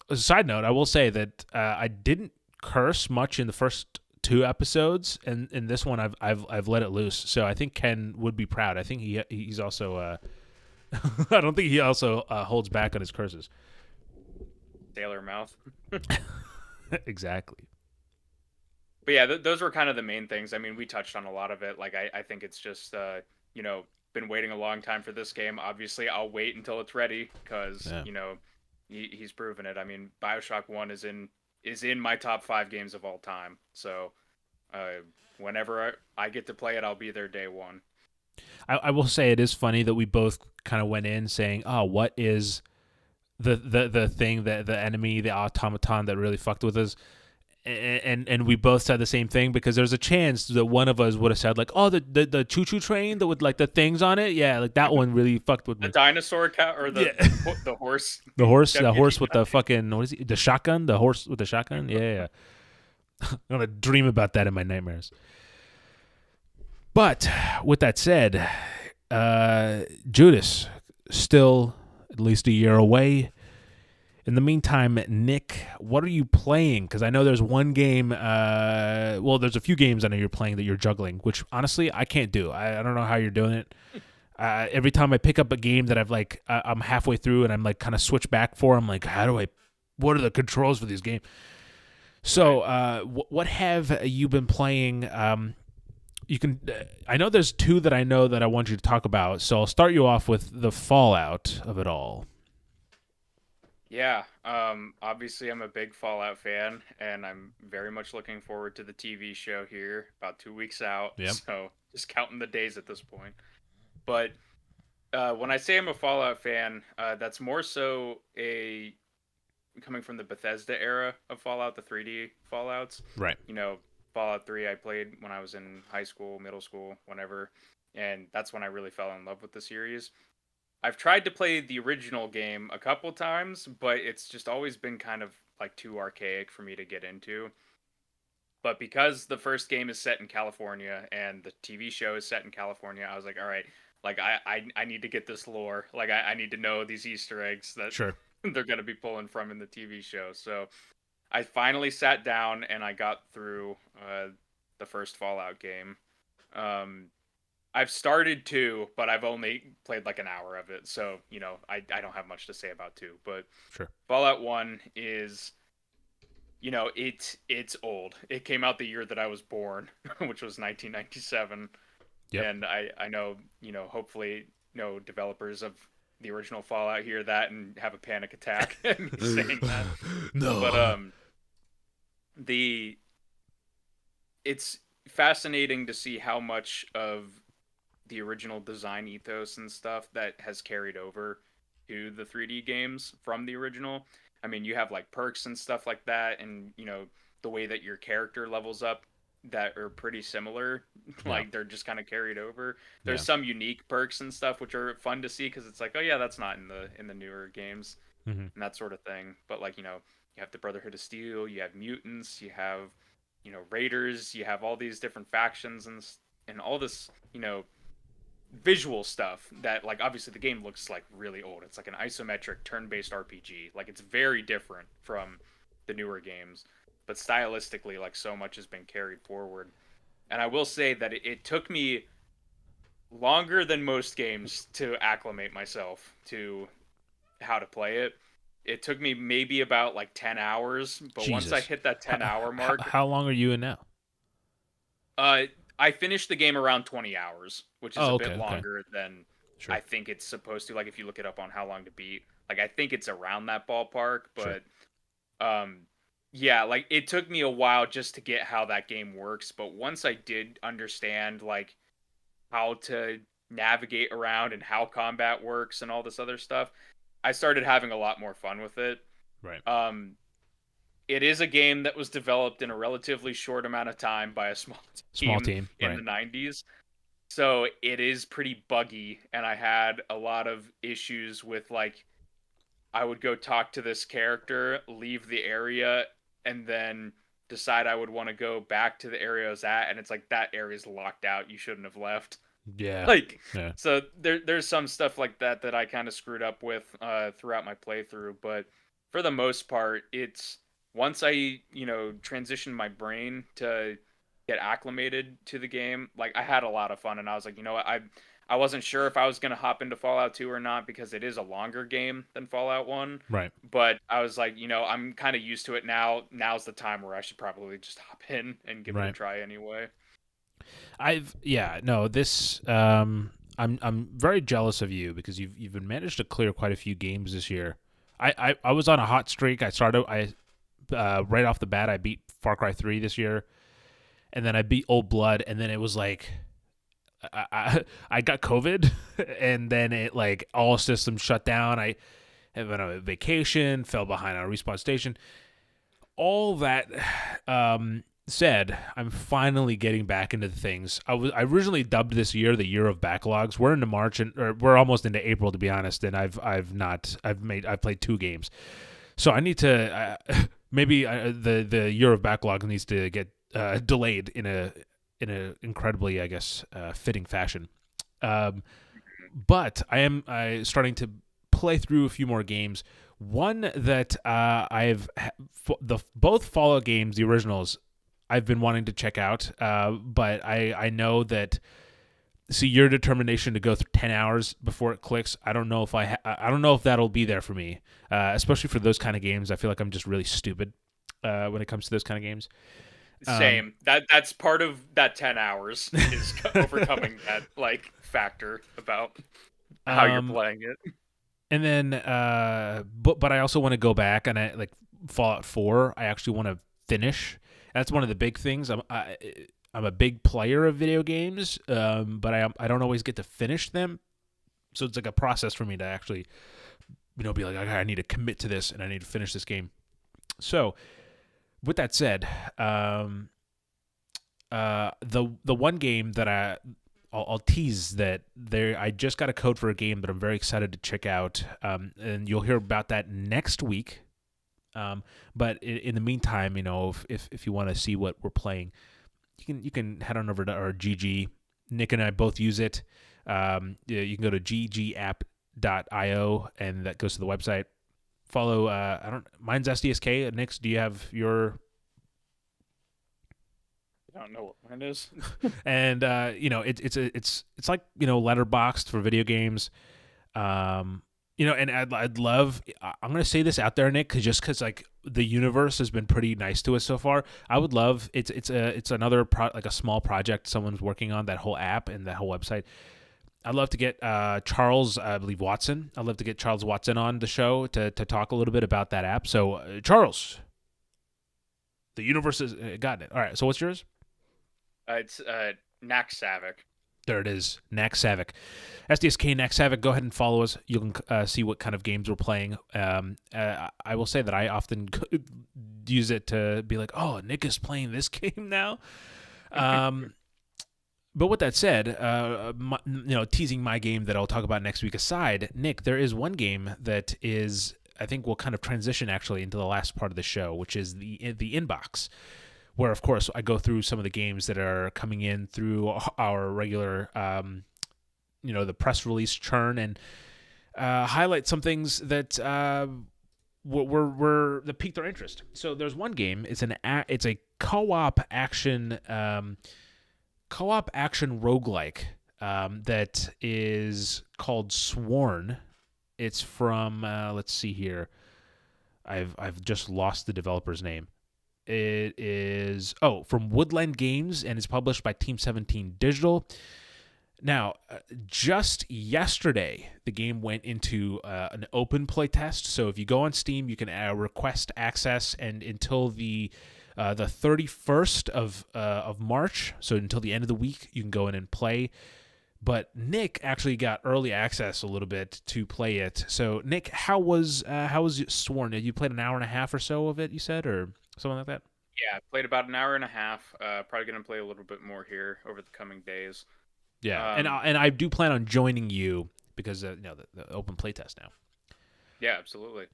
a side note, I will say that I didn't curse much in the first 2 episodes, and in this one I've let it loose. So I think Ken would be proud. I think he's also. I don't think he also holds back on his curses. Sailor mouth. Exactly. But yeah, those were kind of the main things. I mean, we touched on a lot of it. Like, I think it's just, been waiting a long time for this game. Obviously, I'll wait until it's ready because, he's proven it. I mean, BioShock 1 is in my top 5 games of all time. So, whenever I get to play it, I'll be there day one. I will say it is funny that we both kind of went in saying, "Oh, what is the thing that the enemy, the automaton that really fucked with us?" And we both said the same thing because there's a chance that one of us would have said like, "Oh, the choo-choo train that with like the things on it, yeah, like that one really fucked with me." The dinosaur cat or the horse. The horse with the fucking what is he? The shotgun, the horse with the shotgun. Yeah. I'm gonna dream about that in my nightmares. But with that said, Judas still at least a year away. In the meantime, Nick, what are you playing? Because I know there's one game. There's a few games I know you're playing that you're juggling, which honestly I can't do. I don't know how you're doing it. Every time I pick up a game that I'm halfway through and I'm like kind of switch back for, I'm like, what are the controls for these games? So, what have you been playing? You can. I know there's 2 that I know that I want you to talk about. So I'll start you off with the fallout of it all. Yeah. Obviously, I'm a big Fallout fan, and I'm very much looking forward to the TV show here, about 2 weeks out. Yep. So just counting the days at this point. But when I say I'm a Fallout fan, that's more so coming from the Bethesda era of Fallout, the 3D Fallouts. Right. Fallout 3 I played when I was in high school, middle school, whenever, and that's when I really fell in love with the series. I've tried to play the original game a couple times, but it's just always been kind of like too archaic for me to get into. But because the first game is set in California and the TV show is set in California, I was like, all right, like I need to get this lore. Like I need to know these Easter eggs that they're going to be pulling from in the TV show. So I finally sat down and I got through the first Fallout game. I've started 2, but I've only played like an hour of it. So, I don't have much to say about 2. But Fallout 1 is, it's old. It came out the year that I was born, which was 1997. Yep. And I know, hopefully developers of the original Fallout hear that and have a panic attack saying that. No. But it's fascinating to see how much of the original design ethos and stuff that has carried over to the 3D games from the original. I mean, you have like perks and stuff like that, and the way that your character levels up that are pretty similar. Yeah. Like they're just kind of carried over. There's Yeah. some unique perks and stuff which are fun to see because it's like, oh yeah, that's not in the newer games Hmm. and that sort of thing. But like you have the Brotherhood of Steel, you have mutants, you have raiders, you have all these different factions and all this visual stuff that, like, obviously the game looks like really old. It's like an isometric turn-based RPG. Like, it's very different from the newer games, but stylistically, like, so much has been carried forward. And I will say that it took me longer than most games to acclimate myself to how to play it. It took me maybe about like 10 hours, but once I Jesus. hit that 10-hour How, mark, how long are you in now? uh I finished the game around 20 hours, which is Oh, a okay. bit Okay. longer than Sure. I think it's supposed to. Like, if you look it up on how long to beat, like, I think it's around that ballpark, Sure. but um yeah, like, it took me a while just to get how that game works, but once I did understand like how to navigate around and how combat works and all this other stuff, I started having a lot more fun with it. Right. Um it is a game that was developed in a relatively short amount of time by a small Small team team. in Right. the 90s. So it is pretty buggy, and I had a lot of issues with, like, I would go talk to this character, leave the area, and then decide I would want to go back to the area I was at, and it's like, that area's locked out. You shouldn't have left. Yeah. Like, Yeah. so there's some stuff like that that I kind of screwed up with throughout my playthrough, but for the most part, it's once I transitioned my brain to get acclimated to the game, like, I had a lot of fun, and I was like, you know what, I wasn't sure if I was gonna hop into Fallout 2 or not because it is a longer game than Fallout 1, Right. but I was like, I'm kind of used to it now. Now's the time where I should probably just hop in and give it a Right. try anyway. This I'm very jealous of you because you've been managed to clear quite a few games this year. I was on a hot streak. I right off the bat I beat Far Cry 3 this year, and then I beat Old Blood, and then it was like I got COVID, and then it, like, all systems shut down. I went on a vacation, fell behind on a respawn station. All that said, I'm finally getting back into the things. I originally dubbed this year the year of backlogs. We're into March, or we're almost into April, to be honest, and I've played 2 games. So I need to maybe the year of backlog needs to get delayed in a incredibly, I guess, fitting fashion. But I am starting to play through a few more games. One that both Fallout games, the originals, I've been wanting to check out, but I know that, see, your determination to go through 10 hours before it clicks, I don't know if I don't know if that'll be there for me, especially for those kind of games. I feel like I'm just really stupid when it comes to those kind of games. Same. That's part of that 10 hours is overcoming that, like, factor about how you're playing it. And then, but I also want to go back, and I like Fallout 4. I actually want to finish. That's one of the big things. I'm a big player of video games, but I don't always get to finish them. So it's like a process for me to actually, be like, okay, I need to commit to this, and I need to finish this game. So, with that said, the one game that I'll tease that I just got a code for a game that I'm very excited to check out, and you'll hear about that next week. But in the meantime, if you want to see what we're playing, you can head on over to our GG. Nick and I both use it. You can go to ggapp.io, and that goes to the website. Follow. Mine's SDSK. Nick's, do you have your? I don't know what mine is. And it's like, letterboxed for video games. And I'd love, I'm gonna say this out there, Nick, because like the universe has been pretty nice to us so far. I would love, it's another like a small project someone's working on, that whole app and that whole website. I'd love to get Charles, I believe Watson. I'd love to get Charles Watson on the show to talk a little bit about that app. So Charles, the universe has gotten it. All right. So what's yours? It's Nick Sivak. There it is, Nick Sivak. SDSK Nick Sivak, go ahead and follow us. You can see what kind of games we're playing. I will say that I often use it to be like, oh, Nick is playing this game now. But with that said, teasing my game that I'll talk about next week aside, Nick, there is one game that is, I think, will kind of transition actually into the last part of the show, which is the inbox, where, of course, I go through some of the games that are coming in through our regular, the press release churn, and highlight some things that were that piqued our interest. So there's one game. It's a co-op action roguelike that is called Sworn. It's from let's see here. I've just lost the developer's name. It is from Woodland Games, and it's published by Team 17 Digital. Now, just yesterday, the game went into an open play test. So if you go on Steam, you can request access, and until the 31st of March, so until the end of the week, you can go in and play. But Nick actually got early access a little bit to play it. So Nick, how was Sworn? You played an hour and a half or so of it, you said, or something like that? Yeah, I played about an hour and a half. Probably going to play a little bit more here over the coming days. Yeah, and I do plan on joining you because the open playtest now. Yeah, absolutely.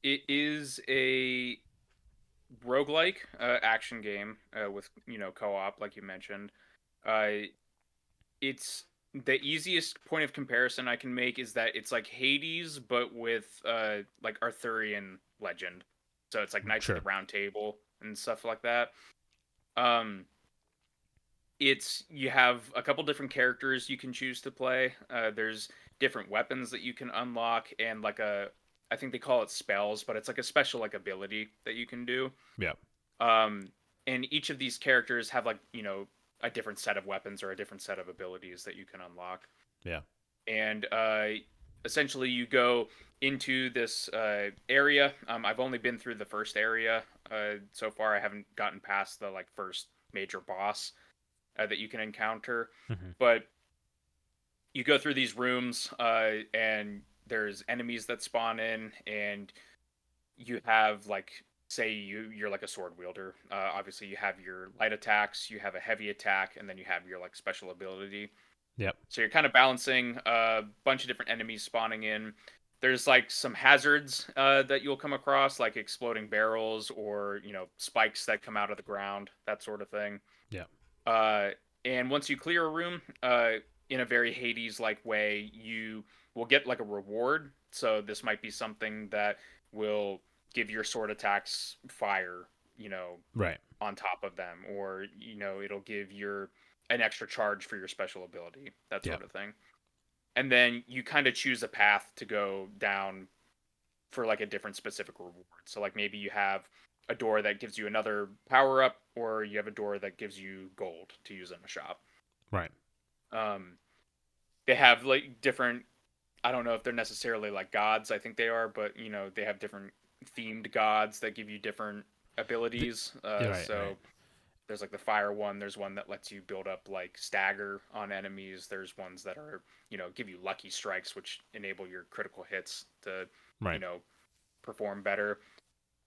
It is a roguelike action game with co-op, like you mentioned. It's the easiest point of comparison I can make is that it's like Hades, but with like Arthurian legend. So it's like Knights of the Round Table and stuff like that. You have a couple different characters you can choose to play. There's different weapons that you can unlock, and I think they call it spells, but it's like a special ability that you can do. Yeah. And each of these characters have a different set of weapons or a different set of abilities that you can unlock. Yeah. And essentially you go into this area. I've only been through the first area so far. I haven't gotten past the first major boss that you can encounter. Mm-hmm. But you go through these rooms and there's enemies that spawn in, and you have say you're like a sword wielder. Obviously you have your light attacks, you have a heavy attack, and then you have your special ability. Yep. So you're kind of balancing a bunch of different enemies spawning in. There's some hazards that you'll come across, like exploding barrels or spikes that come out of the ground, that sort of thing. Yeah. And once you clear a room, in a very Hades-like way, you will get a reward. So this might be something that will give your sword attacks fire, right, on top of them, or it'll give an extra charge for your special ability, that sort of thing. And then you kind of choose a path to go down for a different specific reward. So maybe you have a door that gives you another power up, or you have a door that gives you gold to use in a shop. Right. They have different, I don't know if they're necessarily gods, I think they are, but they have different themed gods that give you different abilities. Right. There's the fire one, there's one that lets you build up stagger on enemies. There's ones that are, give you lucky strikes, which enable your critical hits to, right, perform better.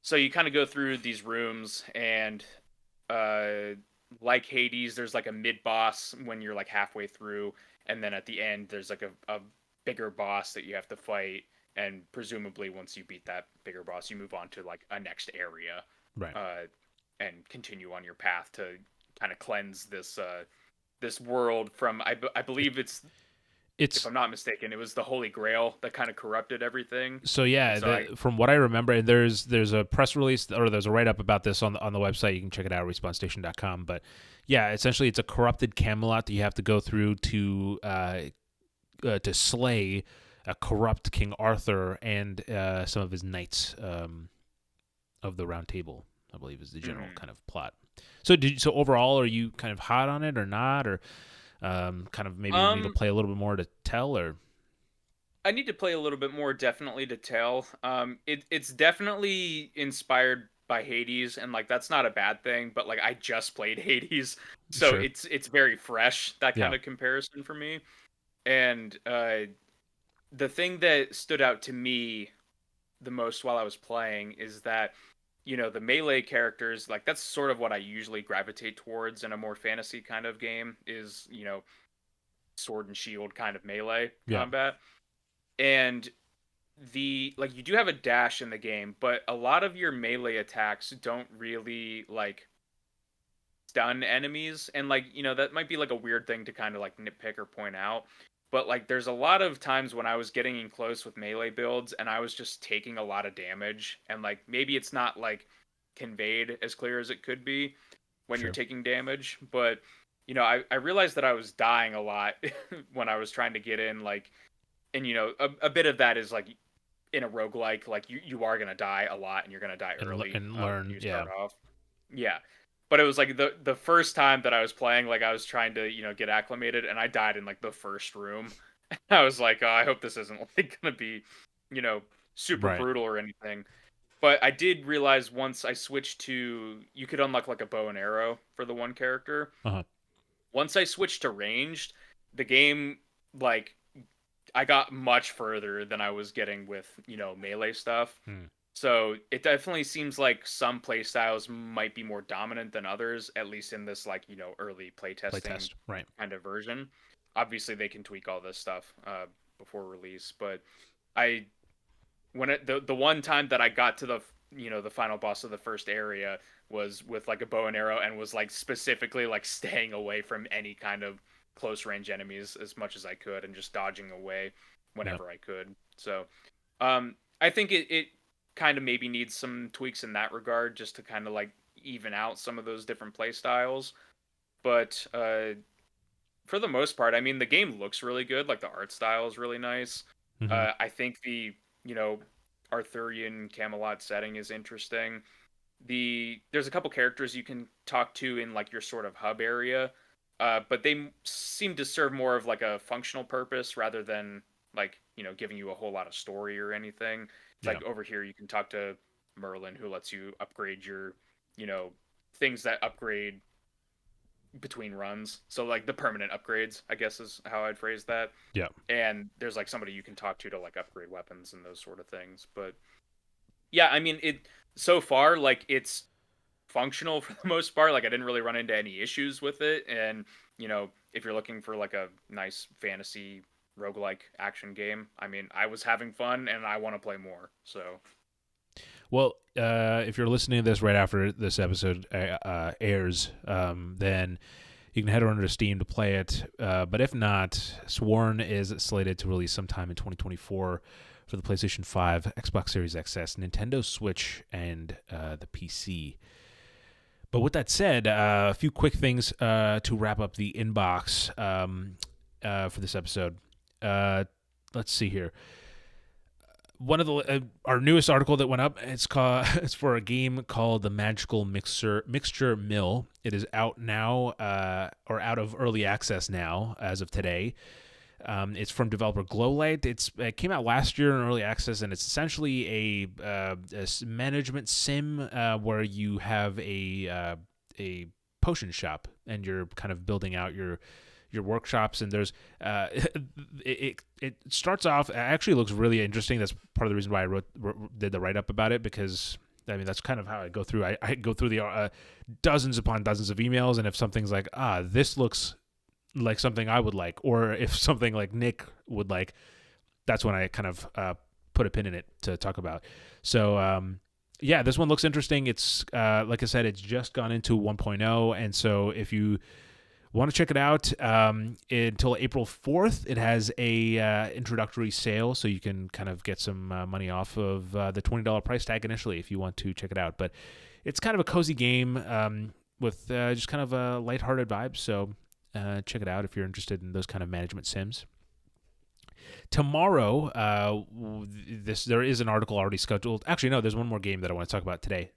So you kind of go through these rooms, and like Hades, there's a mid boss when you're halfway through, and then at the end there's a bigger boss that you have to fight, and presumably once you beat that bigger boss, you move on to a next area, right, and continue on your path to kind of cleanse this world from I believe it's if I'm not mistaken, it was the Holy Grail that kind of corrupted everything. So yeah, from what I remember, and there's a press release, or there's a write-up about this on the website. You can check it out at respawnstation.com. But yeah, essentially it's a corrupted Camelot that you have to go through to slay a corrupt King Arthur and some of his knights of the Round Table, I believe is the general kind of plot. So overall, are you kind of hot on it or not, or kind of maybe need to play a little bit more to tell, or? I need to play a little bit more, definitely, to tell. It's definitely inspired by Hades, and like that's not a bad thing, but like I just played Hades, so Sure. it's very fresh, that Yeah. kind of comparison for me. And the thing that stood out to me the most while I was playing is that, the melee characters, like that's sort of what I usually gravitate towards in a more fantasy kind of game is, sword and shield kind of melee Yeah. combat. And you do have a dash in the game, but a lot of your melee attacks don't really like stun enemies, and like that might be like a weird thing to kind of like nitpick or point out, but like there's a lot of times when I was getting in close with melee builds and I was just taking a lot of damage, and like maybe it's not like conveyed as clear as it could be when you're Sure. taking damage, but I realized that I was dying a lot when I was trying to get in, like, and a bit of that is like in a roguelike, like you are gonna die a lot and you're gonna die early And when learn. you Yeah. start off. Yeah. But it was like the first time that I was playing, like I was trying to, get acclimated, and I died in like the first room. I was like, oh, I hope this isn't like gonna be, you know, super Right. brutal or anything. But I did realize once I switched to, you could unlock like a bow and arrow for the one character. Uh-huh. Once I switched to ranged, the game, like, I got much further than I was getting with, melee stuff. Hmm. So it definitely seems like some playstyles might be more dominant than others, at least in this, like, early playtesting Playtest. Right. kind of version. Obviously, they can tweak all this stuff before release, but I the one time that I got to the final boss of the first area was with like a bow and arrow, and was like specifically like staying away from any kind of close range enemies as much as I could, and just dodging away Yeah. whenever I could. So I think it kind of maybe needs some tweaks in that regard, just to kind of like even out some of those different play styles. But for the most part, I mean, the game looks really good. Like the art style is really nice. Mm-hmm. I think the Arthurian Camelot setting is interesting. There's a couple characters you can talk to in like your sort of hub area, but they seem to serve more of like a functional purpose rather than like giving you a whole lot of story or anything. Yeah. Like over here, you can talk to Merlin, who lets you upgrade your you know things that upgrade between runs. So like the permanent upgrades, I guess is how I'd phrase that. Yeah. And there's like somebody you can talk to like upgrade weapons and those sort of things. But yeah, I mean, it so far, like, it's functional for the most part. Like I didn't really run into any issues with it. And if you're looking for like a nice fantasy roguelike action game, I mean, I was having fun and I want to play more. So Well, if you're listening to this right after this episode airs, then you can head over to Steam to play it. But if not, Sworn is slated to release sometime in 2024 for the PlayStation 5, Xbox Series XS, Nintendo Switch, and the PC. But with that said, a few quick things to wrap up the inbox for this episode. Let's see here. One of the our newest article that went up, it's for a game called The Magical Mixture Mill. It is out now, or out of early access now as of today. It's from developer Glowlight. It came out last year in early access, and it's essentially a management sim where you have a potion shop, and you're kind of building out your workshops, and there's it starts off, it actually looks really interesting. That's part of the reason why I did the write-up about it, because I mean that's kind of how I go through. I go through the dozens upon dozens of emails, and if something's like, this looks like something I would like, or if something like Nick would like, that's when I kind of put a pin in it to talk about. So yeah, this one looks interesting. It's like I said, it's just gone into 1.0, and so if you want to check it out, until April 4th, it has a introductory sale, so you can kind of get some money off of the $20 price tag initially if you want to check it out. But it's kind of a cozy game with just kind of a lighthearted vibe, so check it out if you're interested in those kind of management sims. Tomorrow, there is an article already scheduled. Actually, no, there's one more game that I want to talk about today.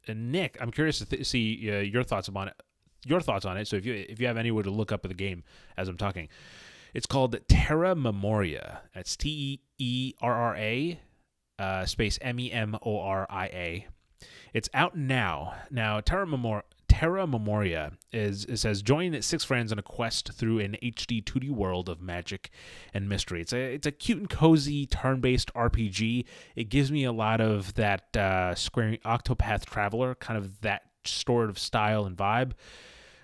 And Nick, I'm curious to see your thoughts on it. So if you have anywhere to look up at the game as I'm talking, it's called Terra Memoria. That's TERRA space MEMORIA. It's out now. Now, Terra Memoria it says join 6 friends on a quest through an HD 2D world of magic and mystery. It's a cute and cozy turn-based RPG. It gives me a lot of that Square Octopath Traveler, kind of that sort of style and vibe.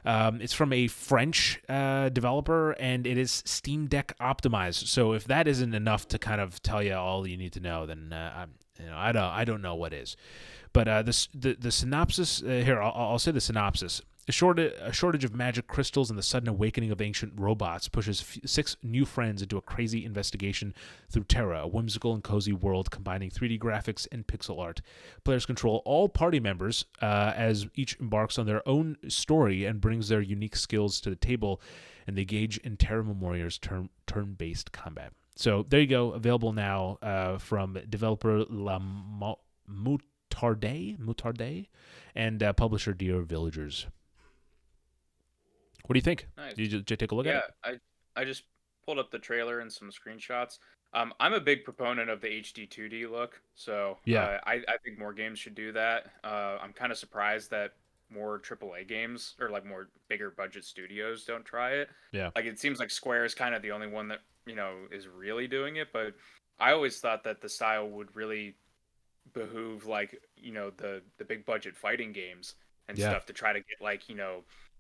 It's from a French developer, and it is Steam Deck optimized. So if that isn't enough to kind of tell you all you need to know, then I don't know what is. But the synopsis here, I'll say the synopsis. A shortage of magic crystals and the sudden awakening of ancient robots pushes 6 new friends into a crazy investigation through Terra, a whimsical and cozy world combining 3D graphics and pixel art. Players control all party members as each embarks on their own story and brings their unique skills to the table, and they engage in Terra Memoria's turn-based combat. So there you go, available now from developer Moutarde and publisher Dear Villagers. What do you think? Nice. Did you take a look at it? Yeah, I just pulled up the trailer and some screenshots. I'm a big proponent of the HD 2D look, so Yeah. I think more games should do that. I'm kind of surprised that more AAA games or like more bigger budget studios don't try it. Yeah. Like it seems like Square is kind of the only one that is really doing it, but I always thought that the style would really behoove like the big budget fighting games and stuff to try to get like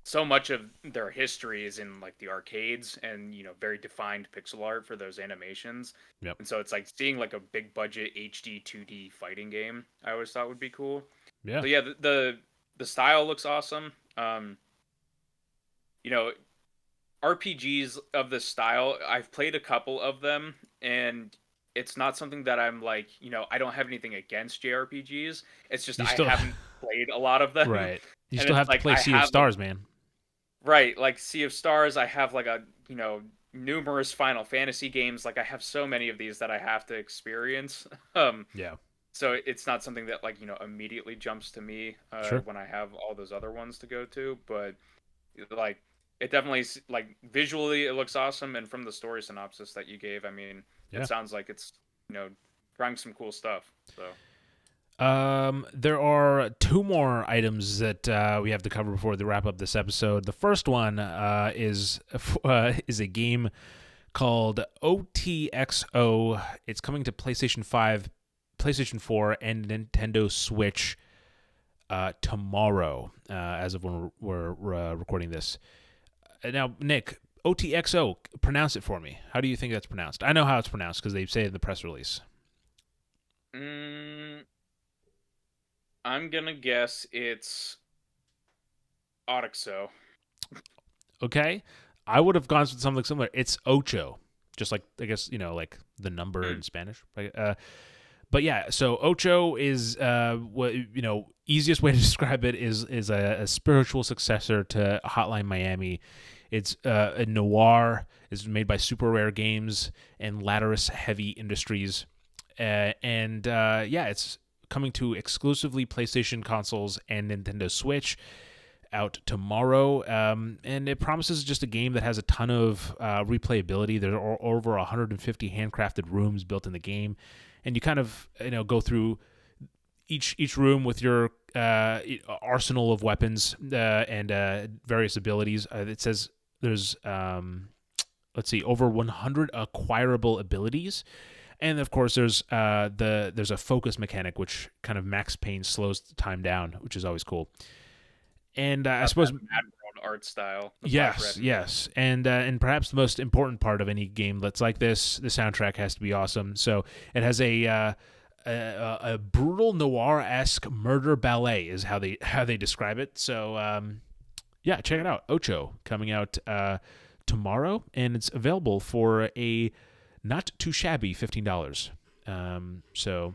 so much of their history is in like the arcades and very defined pixel art for those animations. Yep. And so it's like seeing like a big budget HD 2D fighting game I always thought would be cool. Yeah. So yeah, the style looks awesome. RPGs of this style, I've played a couple of them, and it's not something that I'm like, I don't have anything against JRPGs. It's just I haven't played a lot of them. Right. You and still have to like, play Sea of Stars, man. Right. Like Sea of Stars, I have like numerous Final Fantasy games. Like I have so many of these that I have to experience. Yeah. So it's not something that like, immediately jumps to me when I have all those other ones to go to. But like, it definitely, like, visually it looks awesome, and from the story synopsis that you gave, I mean, it sounds like it's trying some cool stuff. So there are 2 more items that we have to cover before we wrap up this episode. The first one is a game called OTXO. It's coming to PlayStation 5, PlayStation 4, and Nintendo Switch tomorrow, as of when we're recording this. Now, Nick, OTXO, pronounce it for me. How do you think that's pronounced? I know how it's pronounced because they say it in the press release. I'm going to guess it's Otoxo. Okay. I would have gone with something similar. It's Ocho. Just like, I guess, like the number in Spanish. But yeah, so Ocho is, easiest way to describe it is a spiritual successor to Hotline Miami. It's a noir. It's made by Super Rare Games and Lattice Heavy Industries. It's coming to exclusively PlayStation consoles and Nintendo Switch out tomorrow. And it promises just a game that has a ton of replayability. There are over 150 handcrafted rooms built in the game. And you kind of go through each room with your arsenal of weapons and various abilities. It says there's over 100 acquirable abilities, and of course there's a focus mechanic which kind of max pain slows time down, which is always cool. And I suppose Mad World art style. Yes, and perhaps the most important part of any game that's like this, the soundtrack has to be awesome. So it has a brutal noir-esque murder ballet is how they describe it. So check it out. Ocho coming out tomorrow, and it's available for a not too shabby $15. So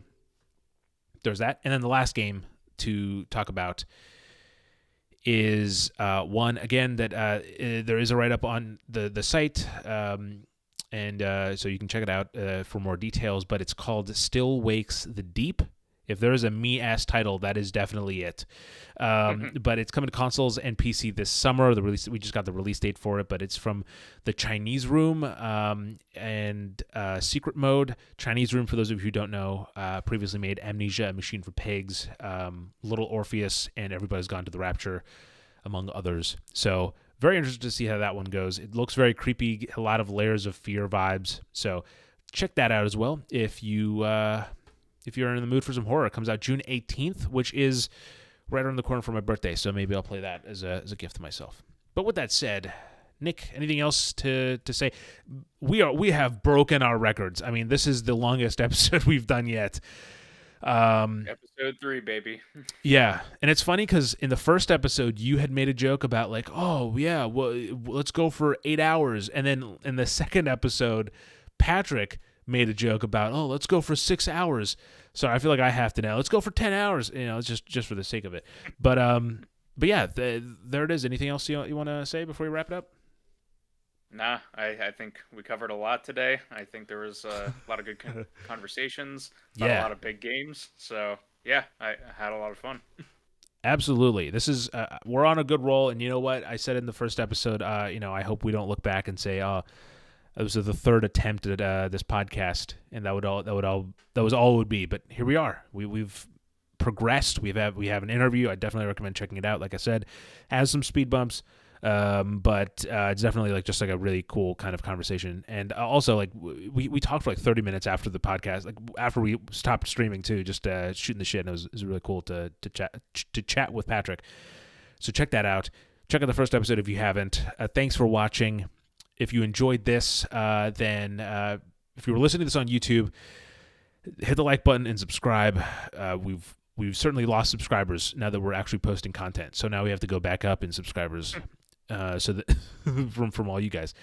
there's that, and then the last game to talk about is one again that there is a write-up on the site, and so you can check it out for more details. But it's called Still Wakes the Deep. If there is a me-ass title, that is definitely it. But it's coming to consoles and PC this summer. We just got the release date for it, but it's from the Chinese Room and Secret Mode. Chinese Room, for those of you who don't know, previously made Amnesia, A Machine for Pigs, Little Orpheus, and Everybody's Gone to the Rapture, among others. So very interested to see how that one goes. It looks very creepy, a lot of layers of fear vibes. So check that out as well if you're in the mood for some horror. It comes out June 18th, which is right around the corner for my birthday, so maybe I'll play that as a gift to myself. But with that said, Nick, anything else to say? We have broken our records. I mean, this is the longest episode we've done yet. Episode 3, baby. Yeah, and it's funny because in the first episode, you had made a joke about like, oh, yeah, well, let's go for 8 hours. And then in the second episode, Patrick made a joke about, oh, let's go for 6 hours. So I feel like I have to now. Let's go for 10 hours. It's just for the sake of it. But yeah, there it is. Anything else you want to say before we wrap it up? Nah, I think we covered a lot today. I think there was a lot of good conversations, a lot of big games. So yeah, I had a lot of fun. Absolutely. This is we're on a good roll, and you know what? I said in the first episode, I hope we don't look back and say, oh, it was the third attempt at this podcast, and that was all it would be. But here we are. We've progressed. We have an interview. I definitely recommend checking it out. Like I said, has some speed bumps, but it's definitely like just like a really cool kind of conversation. And also like we talked for like 30 minutes after the podcast, like after we stopped streaming too, just shooting the shit. And it was really cool to chat with Patrick. So check that out. Check out the first episode if you haven't. Thanks for watching. If you enjoyed this, then if you were listening to this on YouTube, hit the like button and subscribe. We've certainly lost subscribers now that we're actually posting content. So now we have to go back up in subscribers. So that from all you guys,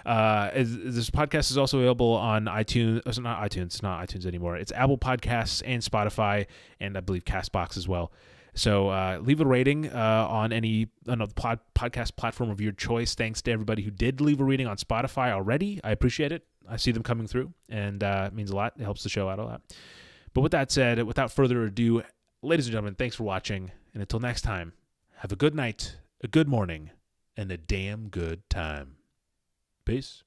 this podcast is also available on iTunes. It's not iTunes. It's not iTunes anymore. It's Apple Podcasts and Spotify, and I believe Castbox as well. So leave a rating on the podcast platform of your choice. Thanks to everybody who did leave a rating on Spotify already. I appreciate it. I see them coming through, and it means a lot. It helps the show out a lot. But with that said, without further ado, ladies and gentlemen, thanks for watching. And until next time, have a good night, a good morning, and a damn good time. Peace.